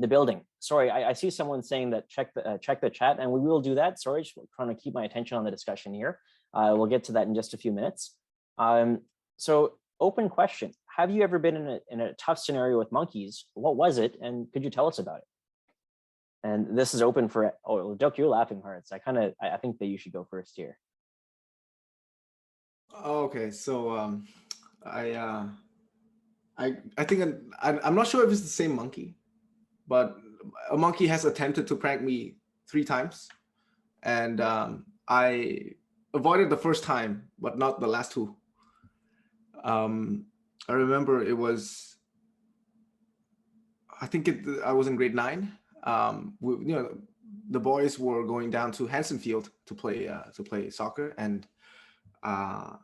building. Sorry, I see someone saying that check the chat, and we will do that. Sorry, just trying to keep my attention on the discussion here. We'll get to that in just a few minutes. So open question: have you ever been in a tough scenario with monkeys? What was it, and could you tell us about it? And this is open for, oh, Duck, you're laughing hard. So I think that you should go first here. Okay, so I think I'm not sure if it's the same monkey, but a monkey has attempted to prank me 3 times, and I avoided the first time, but not the last 2. I remember it was, I was in grade 9. The boys were going down to Hanson Field to play soccer, and a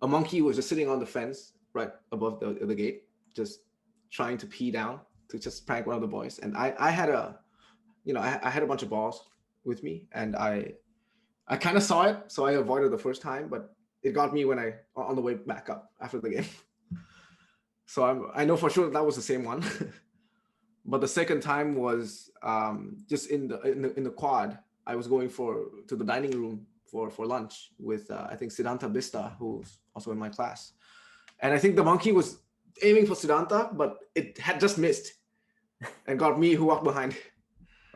monkey was just sitting on the fence right above the gate, just trying to pee down to just prank one of the boys. And I had a bunch of balls with me, and I kind of saw it, so I avoided the first time, but it got me on the way back up after the game. So I know for sure that was the same one. But the second time was just in the quad. I was going to the dining room for lunch with I think Siddhanta Bista, who's also in my class. And I think the monkey was aiming for Siddhanta, but it had just missed and got me, who walked behind.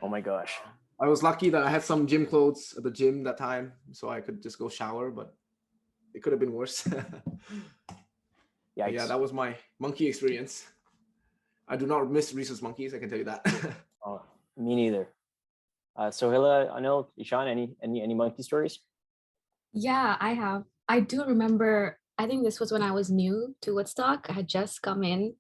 Oh my gosh. I was lucky that I had some gym clothes at the gym that time, so I could just go shower, but it could have been worse. Yeah, that was my monkey experience. I do not miss rhesus monkeys, I can tell you that. Oh, me neither. Sohila, Anil, Ishaan, any monkey stories? Yeah, I have. I do remember, I think this was when I was new to Woodstock. I had just come in,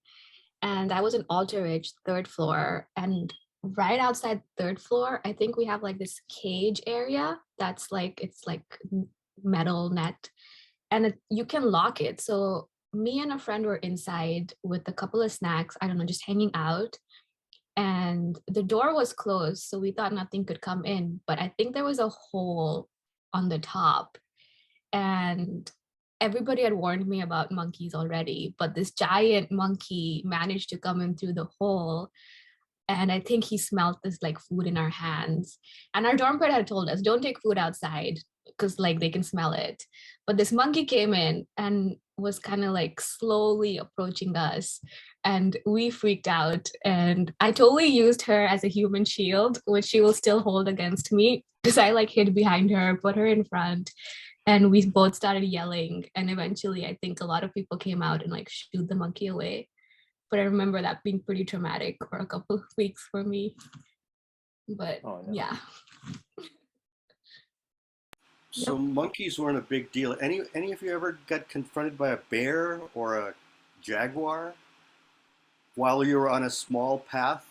and I was in Alteridge, 3rd floor. And right outside 3rd floor, I think we have like this cage area that's like, it's like metal net, and you can lock it. So me and a friend were inside with a couple of snacks, I don't know, just hanging out. And the door was closed, so we thought nothing could come in. But I think there was a hole on the top. And everybody had warned me about monkeys already, but this giant monkey managed to come in through the hole. And I think he smelled this like food in our hands. And our dorm guide had told us, don't take food outside because like they can smell it. But this monkey came in and was kind of like slowly approaching us, and we freaked out. And I totally used her as a human shield, which she will still hold against me, because I like hid behind her, put her in front, and we both started yelling. And eventually I think a lot of people came out and like shooed the monkey away. But I remember that being pretty traumatic for a couple of weeks for me. But yeah. So monkeys weren't a big deal. Any of you ever got confronted by a bear or a jaguar while you were on a small path?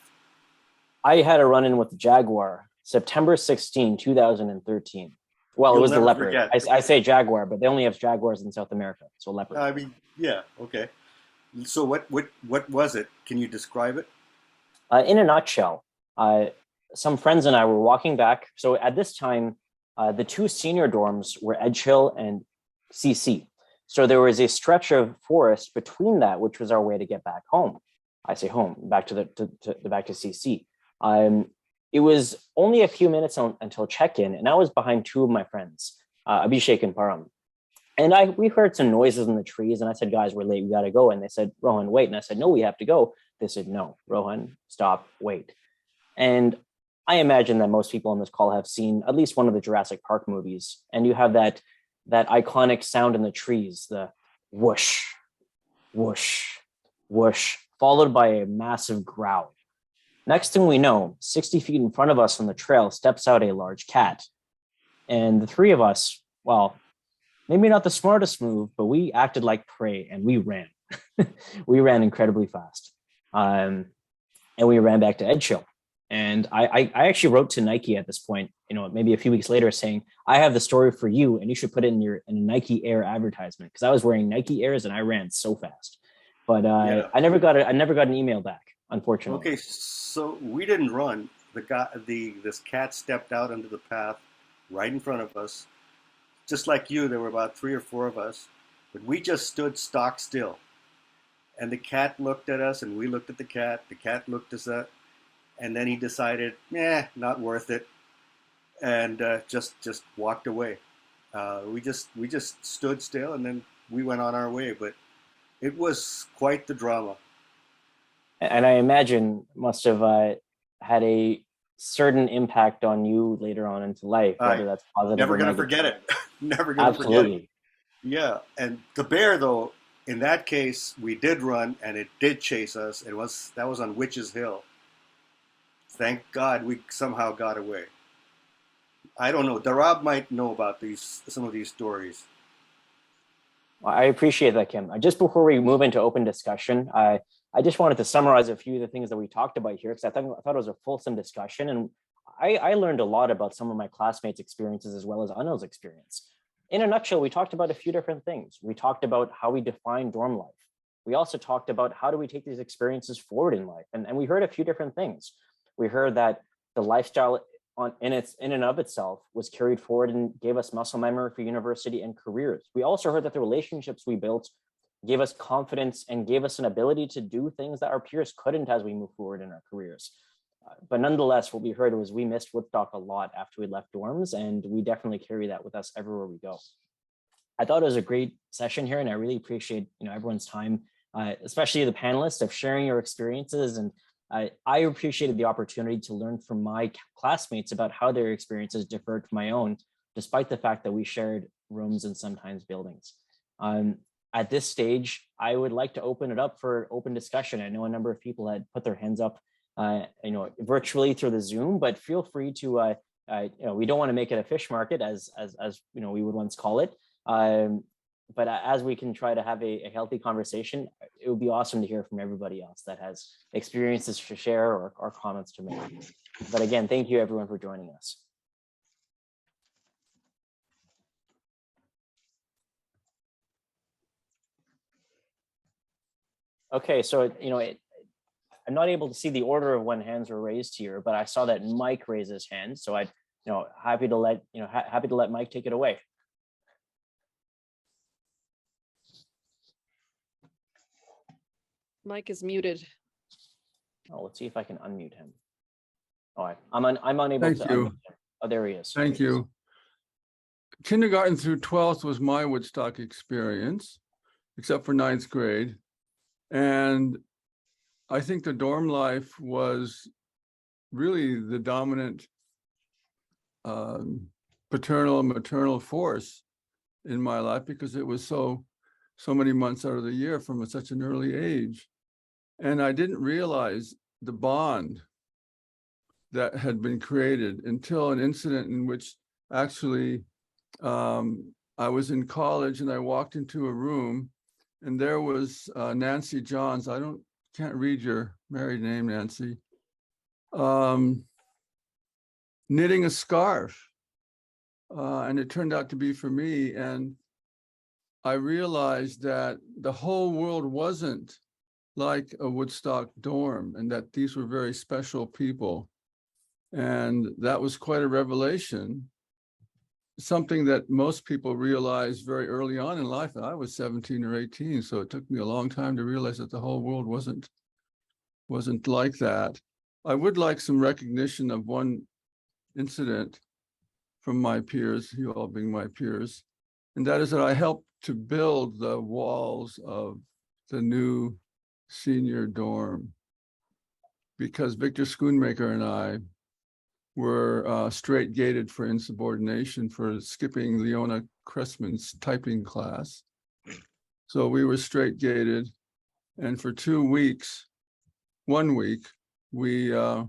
I had a run-in with the jaguar, September 16, 2013. Well, it was the leopard. I say jaguar, but they only have jaguars in South America, so leopard. I mean, yeah, okay. So what was it? Can you describe it? In a nutshell, some friends and I were walking back. So at this time, the 2 senior dorms were Edge Hill and CC. So there was a stretch of forest between that, which was our way to get back home. I say home, back to back to CC. It was only a few minutes until check-in, and I was behind 2 of my friends, Abhishek and Param. And we heard some noises in the trees, and I said, guys, we're late, we gotta go. And they said, Rohan, wait. And I said, no, we have to go. They said, no, Rohan, stop, wait. And I imagine that most people on this call have seen at least one of the Jurassic Park movies, and you have that iconic sound in the trees, the whoosh, whoosh, whoosh, followed by a massive growl. Next thing we know, 60 feet in front of us on the trail steps out a large cat. And the three of us, well, maybe not the smartest move, but we acted like prey and we ran. We ran incredibly fast. And we ran back to Edgehill. And I actually wrote to Nike at this point, maybe a few weeks later, saying, I have the story for you and you should put it in a Nike Air advertisement, because I was wearing Nike Airs and I ran so fast. But Yeah. I never got an email back, unfortunately. Okay, so we didn't run. This cat stepped out onto the path right in front of us. Just like you, there were about 3 or 4 of us, but we just stood stock still. And the cat looked at us and we looked at the cat. The cat looked at us, and then he decided, not worth it, and just walked away. We just stood still, and then we went on our way. But it was quite the drama. And I imagine must have had a certain impact on you later on into life, whether that's positive. Never or gonna negative. forget it. Never gonna Absolutely. forget it. Yeah, and the bear, though, in that case, we did run, and it did chase us. That was on Witch's Hill. Thank God we somehow got away. I don't know. Darab might know about some of these stories. Well, I appreciate that, Kim. Just before we move into open discussion, I just wanted to summarize a few of the things that we talked about here, because I thought it was a fulsome discussion, and I learned a lot about some of my classmates' experiences as well as Anil's experience. In a nutshell, we talked about a few different things. We talked about how we define dorm life. We also talked about how do we take these experiences forward in life, and we heard a few different things. We heard that the lifestyle in and of itself was carried forward and gave us muscle memory for university and careers. We also heard that the relationships we built gave us confidence and gave us an ability to do things that our peers couldn't as we move forward in our careers. But nonetheless, what we heard was we missed Woodstock a lot after we left dorms, and we definitely carry that with us everywhere we go. I thought it was a great session here, and I really appreciate everyone's time, especially the panelists, of sharing your experiences. And I appreciated the opportunity to learn from my classmates about how their experiences differed from my own, despite the fact that we shared rooms and sometimes buildings. At this stage, I would like to open it up for open discussion. I know a number of people had put their hands up virtually through the Zoom, but feel free to, we don't want to make it a fish market as we would once call it. But as we can try to have a healthy conversation, it would be awesome to hear from everybody else that has experiences to share or comments to make. But again, thank you everyone for joining us. Okay, so I'm not able to see the order of when hands were raised here, but I saw that Mike raised his hand, so I'd happy to let Mike take it away. Mike is muted. Oh, let's see if I can unmute him. All right, I'm unable to unmute him. Oh, there he is. Thank you. Kindergarten through 12th was my Woodstock experience, except for 9th grade. And I think the dorm life was really the dominant paternal and maternal force in my life, because it was so many months out of the year from such an early age. And I didn't realize the bond that had been created until an incident in which actually I was in college and I walked into a room and there was Nancy Johns. Can't read your married name, Nancy. Knitting a scarf. And it turned out to be for me. And I realized that the whole world wasn't like a Woodstock dorm, and that these were very special people. And that was quite a revelation, something that most people realize very early on in life. I was 17 or 18, so it took me a long time to realize that the whole world wasn't like that. I would like some recognition of one incident from my peers, you all being my peers, and that is that I helped to build the walls of the new senior dorm, because Victor Schoonmaker and I were straight gated for insubordination for skipping Leona Cressman's typing class. So we were straight gated, and for 2 weeks, 1 week, we were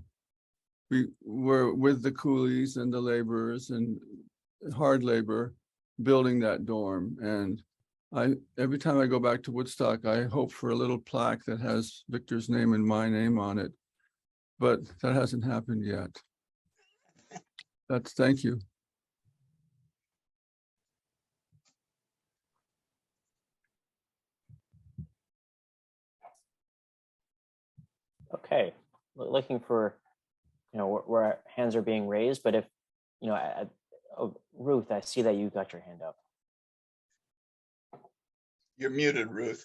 with the coolies and the laborers and hard labor building that dorm. And every time I go back to Woodstock, I hope for a little plaque that has Victor's name and my name on it, but that hasn't happened yet. Thank you. Okay, looking for, where our hands are being raised, but if, Ruth, I see that you got your hand up. You're muted, Ruth.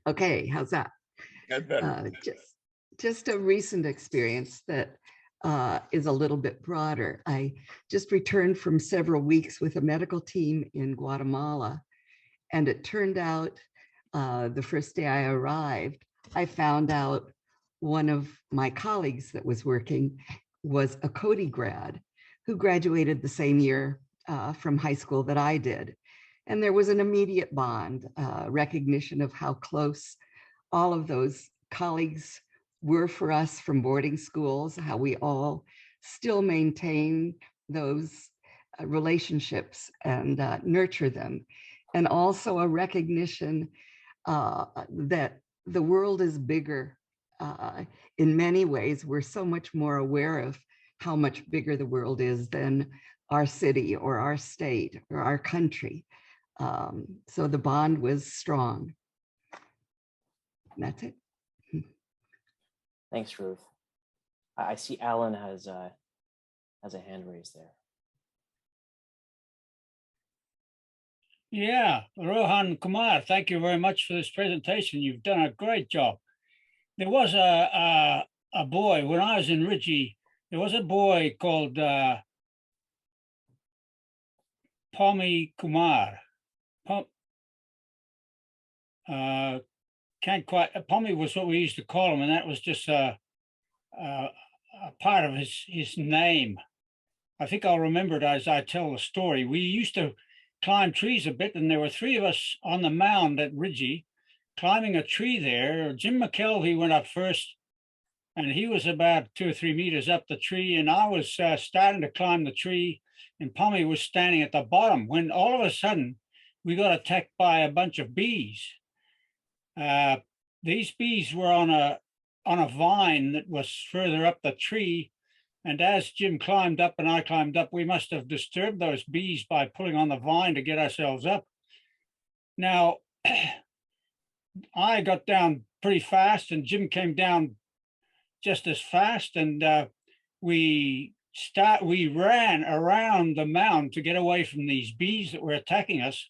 Okay, how's that? That's better. Just a recent experience that is a little bit broader. I just returned from several weeks with a medical team in Guatemala, and it turned out the first day I arrived, I found out one of my colleagues that was working was a Cody grad who graduated the same year from high school that I did. And there was an immediate bond, recognition of how close all of those colleagues were for us from boarding schools, how we all still maintain those relationships and nurture them. And also a recognition that the world is bigger. In many ways, we're so much more aware of how much bigger the world is than our city or our state or our country. So the bond was strong. That's it. Thanks, Ruth. I see Alan has a hand raised there. Yeah, Rohan, Kumar, thank you very much for this presentation. You've done a great job. There was a boy, when I was in Ridgie, there was a boy called Kumar. Can't quite, Pommy was what we used to call him, and that was just a part of his name. I think I'll remember it as I tell the story. We used to climb trees a bit, and there were 3 of us on the mound at Ridgie climbing a tree there. Jim McKelvey went up first, and he was about 2 or 3 meters up the tree, and I was starting to climb the tree, and Pommy was standing at the bottom, when all of a sudden we got attacked by a bunch of bees. These bees were on a vine that was further up the tree, and as Jim climbed up and I climbed up, we must have disturbed those bees by pulling on the vine to get ourselves up. Now, I got down pretty fast, and Jim came down just as fast, and we ran around the mound to get away from these bees that were attacking us.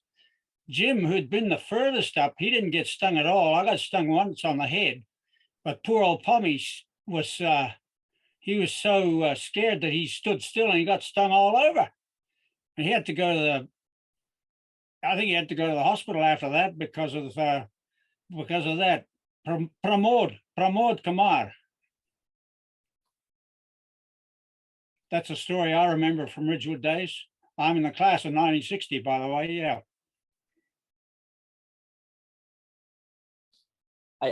Jim, who'd been the furthest up, he didn't get stung at all. I got stung once on the head, but poor old Pommy was, he was so scared that he stood still and he got stung all over. And he had to go to I think he had to go to the hospital after that because of that. Pramod Kumar. That's a story I remember from Ridgewood days. I'm in the class of 1960, by the way, yeah.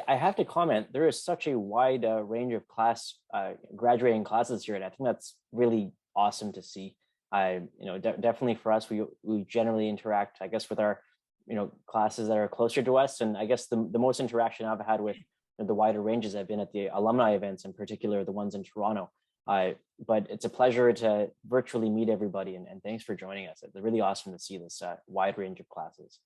I have to comment, there is such a wide range of graduating classes here, and I think that's really awesome to see. Definitely for us, we generally interact, I guess, with our, classes that are closer to us. And I guess the most interaction I've had with the wider ranges have been at the alumni events, in particular, the ones in Toronto. But it's a pleasure to virtually meet everybody, and thanks for joining us. It's really awesome to see this wide range of classes.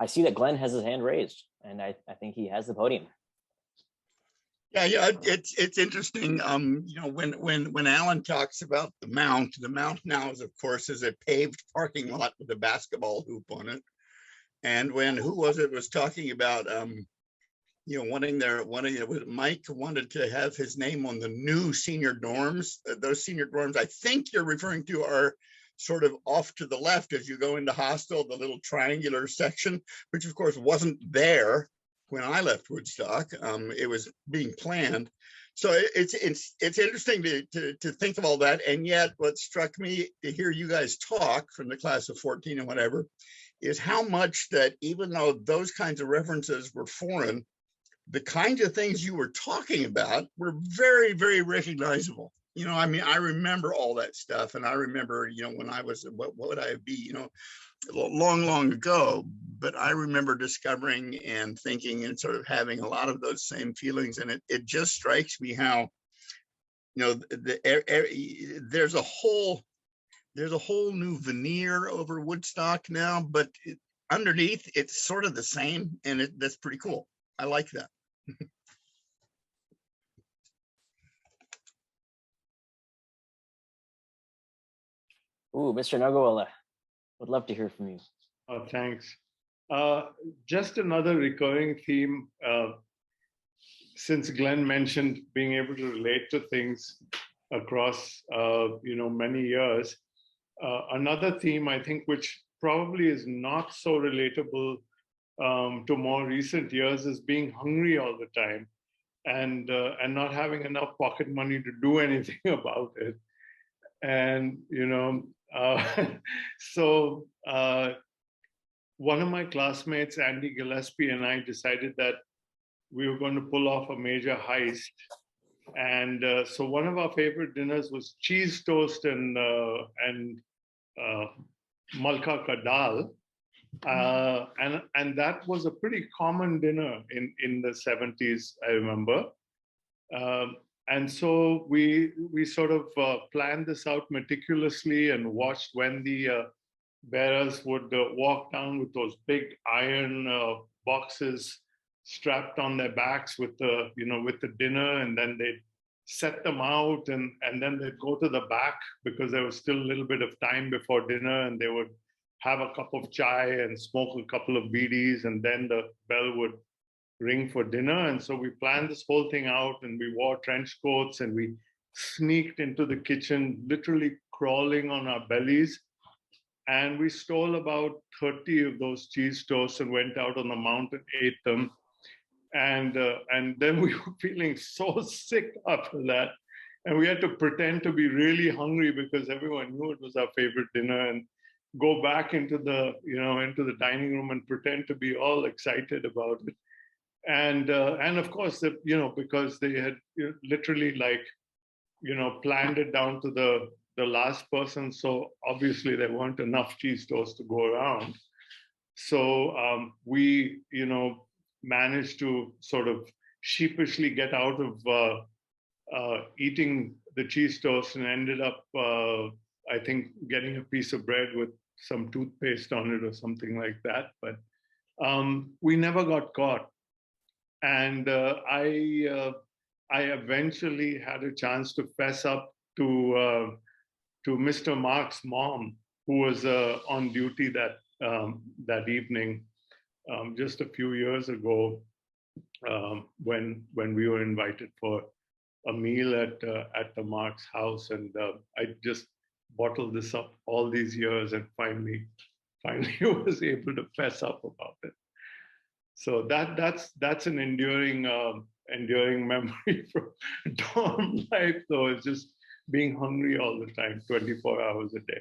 I see that Glenn has his hand raised, and I think he has the podium. Yeah, it's interesting. When Alan talks about the mount now is, of course, is a paved parking lot with a basketball hoop on it. And when was talking about Mike wanted to have his name on the new senior dorms. Those senior dorms, I think you're referring to, are sort of off to the left as you go into Hostel, the little triangular section, which of course wasn't there when I left Woodstock. It was being planned. So it's interesting to think of all that. And yet what struck me to hear you guys talk from the class of 14 and whatever is how much that even though those kinds of references were foreign, the kinds of things you were talking about were very, very recognizable. You know, I mean, I remember all that stuff. And I remember, you know, when I was, what would I be, you know, long, long ago, but I remember discovering and thinking and sort of having a lot of those same feelings. And it just strikes me how, you know, there's a whole new veneer over Woodstock now, but underneath it's sort of the same. And that's pretty cool. I like that. Ooh, Mr. Nagawala, would love to hear from you. Oh, thanks. Just another recurring theme, since Glenn mentioned being able to relate to things across, you know, many years. Another theme, I think, which probably is not so relatable to more recent years, is being hungry all the time and not having enough pocket money to do anything about it. And, you know, so one of my classmates, Andy Gillespie, and I decided that we were going to pull off a major heist. And so one of our favorite dinners was cheese toast and malka ka dal. And that was a pretty common dinner in the 70s, I remember. And so we sort of planned this out meticulously and watched when the bearers would walk down with those big iron boxes strapped on their backs with the, you know, with the dinner, and then they'd set them out and then they'd go to the back because there was still a little bit of time before dinner, and they would have a cup of chai and smoke a couple of BDs, and then the bell would ring for dinner. And so we planned this whole thing out, and we wore trench coats and we sneaked into the kitchen, literally crawling on our bellies. And we stole about 30 of those cheese toasts and went out on the mountain, ate them. And then we were feeling so sick after that. And we had to pretend to be really hungry because everyone knew it was our favorite dinner, and go back into the, you know, into the dining room and pretend to be all excited about it. And of course, you know, because they had literally, like, you know, planned it down to the last person. So obviously there weren't enough cheese toast to go around. So we, you know, managed to sort of sheepishly get out of eating the cheese toast and ended up, I think, getting a piece of bread with some toothpaste on it or something like that. But we never got caught. And I eventually had a chance to fess up to Mr. Mark's mom, who was on duty that evening, just a few years ago, when we were invited for a meal at the Mark's house, and I just bottled this up all these years, and finally was able to fess up about it. So that's an enduring memory from dorm life, though. It's just being hungry all the time, 24 hours a day.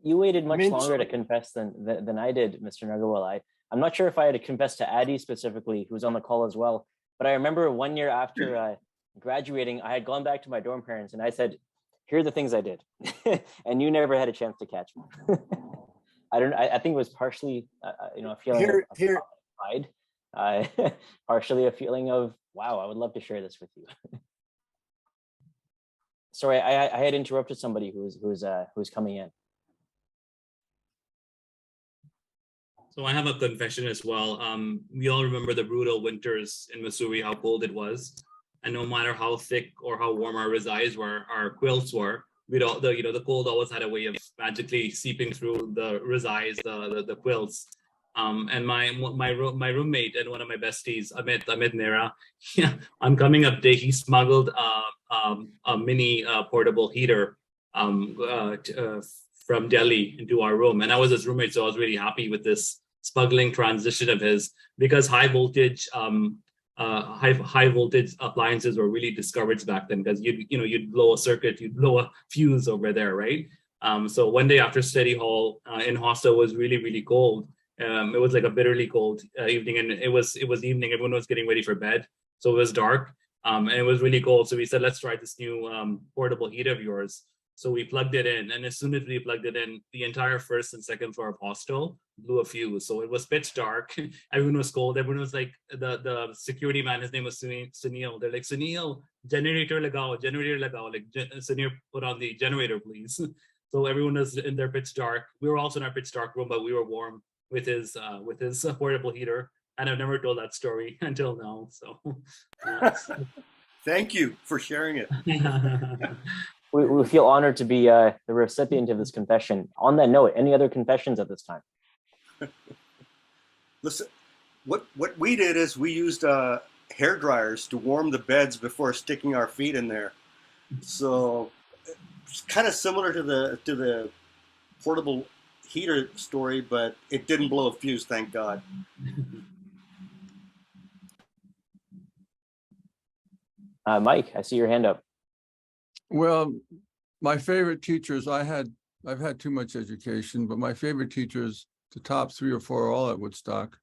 You waited much longer to confess than I did, Mr. Nagawal. I'm not sure if I had to confess to Addy specifically, who was on the call as well, but I remember 1 year after graduating, I had gone back to my dorm parents and I said, here are the things I did. And you never had a chance to catch me. I think it was partially, you know, a feeling of pride, partially a feeling of, wow, I would love to share this with you. Sorry, I had interrupted somebody who's coming in. So I have a confession as well. We all remember the brutal winters in Missouri, how cold it was. And no matter how thick or how warm our rizais were, our quilts were, the cold always had a way of magically seeping through the rizais, the quilts. And my roommate and one of my besties, Amit Nera, yeah, on coming up day, he smuggled a mini portable heater from Delhi into our room. And I was his roommate, so I was really happy with this smuggling transition of his, because high voltage appliances were really discouraged back then, because you'd blow a circuit, you'd blow a fuse over there, right? So one day after study hall in hostel was really, really cold. It was like a bitterly cold evening, and it was evening. Everyone was getting ready for bed, so it was dark, and it was really cold. So we said, let's try this new portable heater of yours. So we plugged it in, and as soon as we plugged it in, the entire first and second floor of hostel blew a fuse. So it was pitch dark. Everyone was cold. Everyone was like, the security man, his name was Sunil. They're like, Sunil, generator lagao, like Sunil, put on the generator, please. So everyone was in their pitch dark. We were also in our pitch dark room, but we were warm with his portable heater. And I've never told that story until now. So Thank you for sharing it. We feel honored to be the recipient of this confession. On that note, any other confessions at this time? Listen, what we did is we used hair dryers to warm the beds before sticking our feet in there. So it's kind of similar to the portable heater story, but it didn't blow a fuse, thank God. Mike, I see your hand up. Well, my favorite teachers, I've had too much education, but my favorite teachers, the top 3 or 4 are all at Woodstock.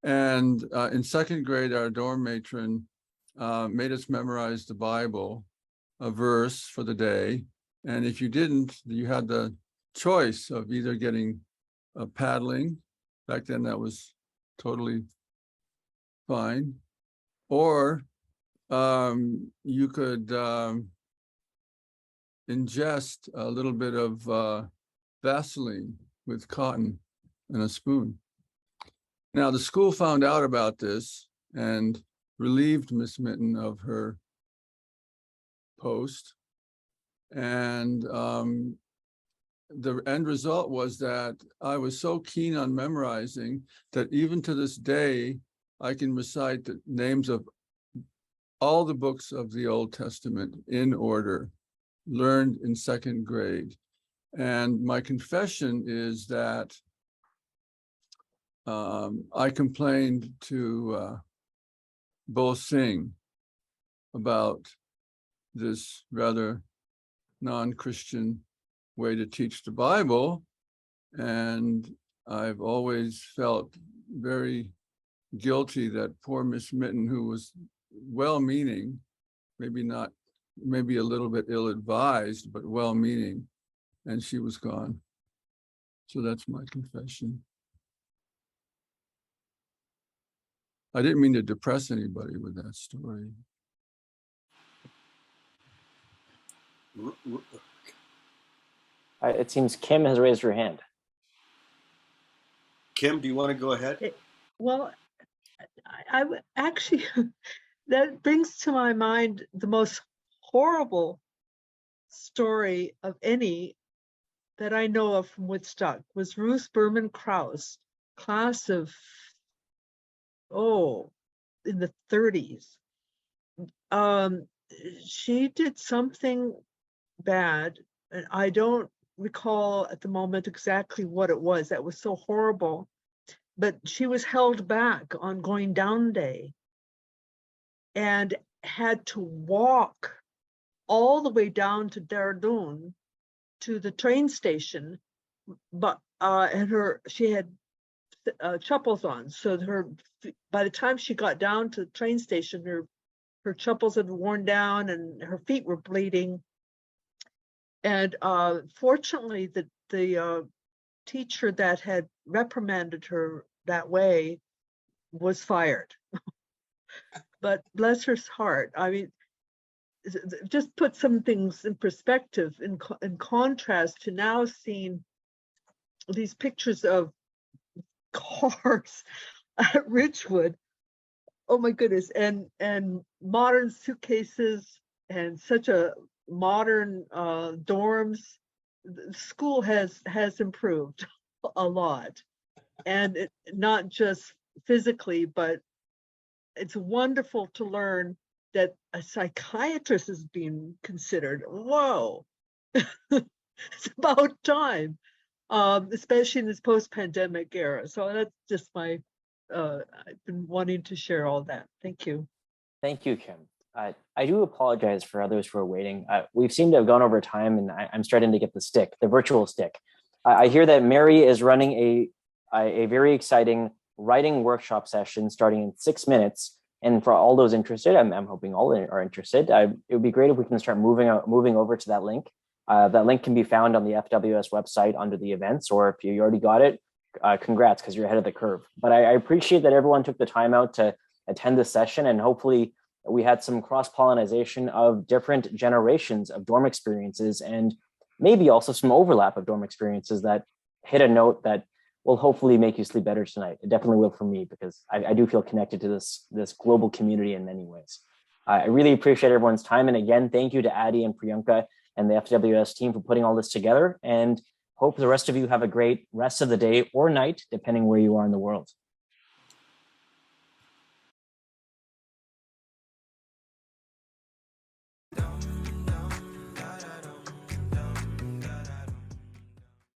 And in 2nd grade, our dorm matron made us memorize the Bible, a verse for the day. And if you didn't, you had the choice of either getting paddling, back then that was totally fine, or you could ingest a little bit of Vaseline with cotton and a spoon. Now, the school found out about this and relieved Miss Mitten of her post. And the end result was that I was so keen on memorizing that even to this day, I can recite the names of all the books of the Old Testament in order, learned in 2nd grade. And my confession is that I complained to Bo Singh about this rather non-Christian way to teach the Bible. And I've always felt very guilty that poor Miss Mitten, who was well-meaning, maybe a little bit ill-advised, but well-meaning, and she was gone. So that's my confession. I didn't mean to depress anybody with that story. It seems Kim has raised her hand. Kim, do you want to go ahead? Well, I actually, that brings to my mind the most horrible story of any that I know of from Woodstock was Ruth Berman Krause, class of, in the 30s. She did something bad, and I don't recall at the moment exactly what it was. That was so horrible. But she was held back on going down day and had to walk all the way down to Dehradun to the train station. But she had chappals on, so by the time she got down to the train station, her chappals had worn down and her feet were bleeding. And fortunately, the teacher that had reprimanded her that way was fired. But bless her heart, I mean, just put some things in perspective, in contrast to now seeing these pictures of cars at Ridgewood. Oh my goodness, and modern suitcases and such a modern dorms. The school has improved a lot, and not just physically, but it's wonderful to learn that a psychiatrist is being considered. Whoa, it's about time. especially in this post-pandemic era. So that's just my, I've been wanting to share all that. Thank you. Thank you, Kim. I do apologize for others who are waiting. We've seemed to have gone over time, and I'm starting to get the stick, the virtual stick. I hear that Mary is running a very exciting writing workshop session starting in 6 minutes. And for all those interested, I'm hoping all are interested. It would be great if we can start moving over to that link. That link can be found on the FWS website under the events, or if you already got it, congrats, because you're ahead of the curve. But I appreciate that everyone took the time out to attend this session, and hopefully we had some cross-pollinization of different generations of dorm experiences, and maybe also some overlap of dorm experiences that hit a note that will hopefully make you sleep better tonight. It definitely will for me, because I do feel connected to this global community in many ways. I really appreciate everyone's time. And again, thank you to Adi and Priyanka and the FWS team for putting all this together, and hope the rest of you have a great rest of the day or night, depending where you are in the world.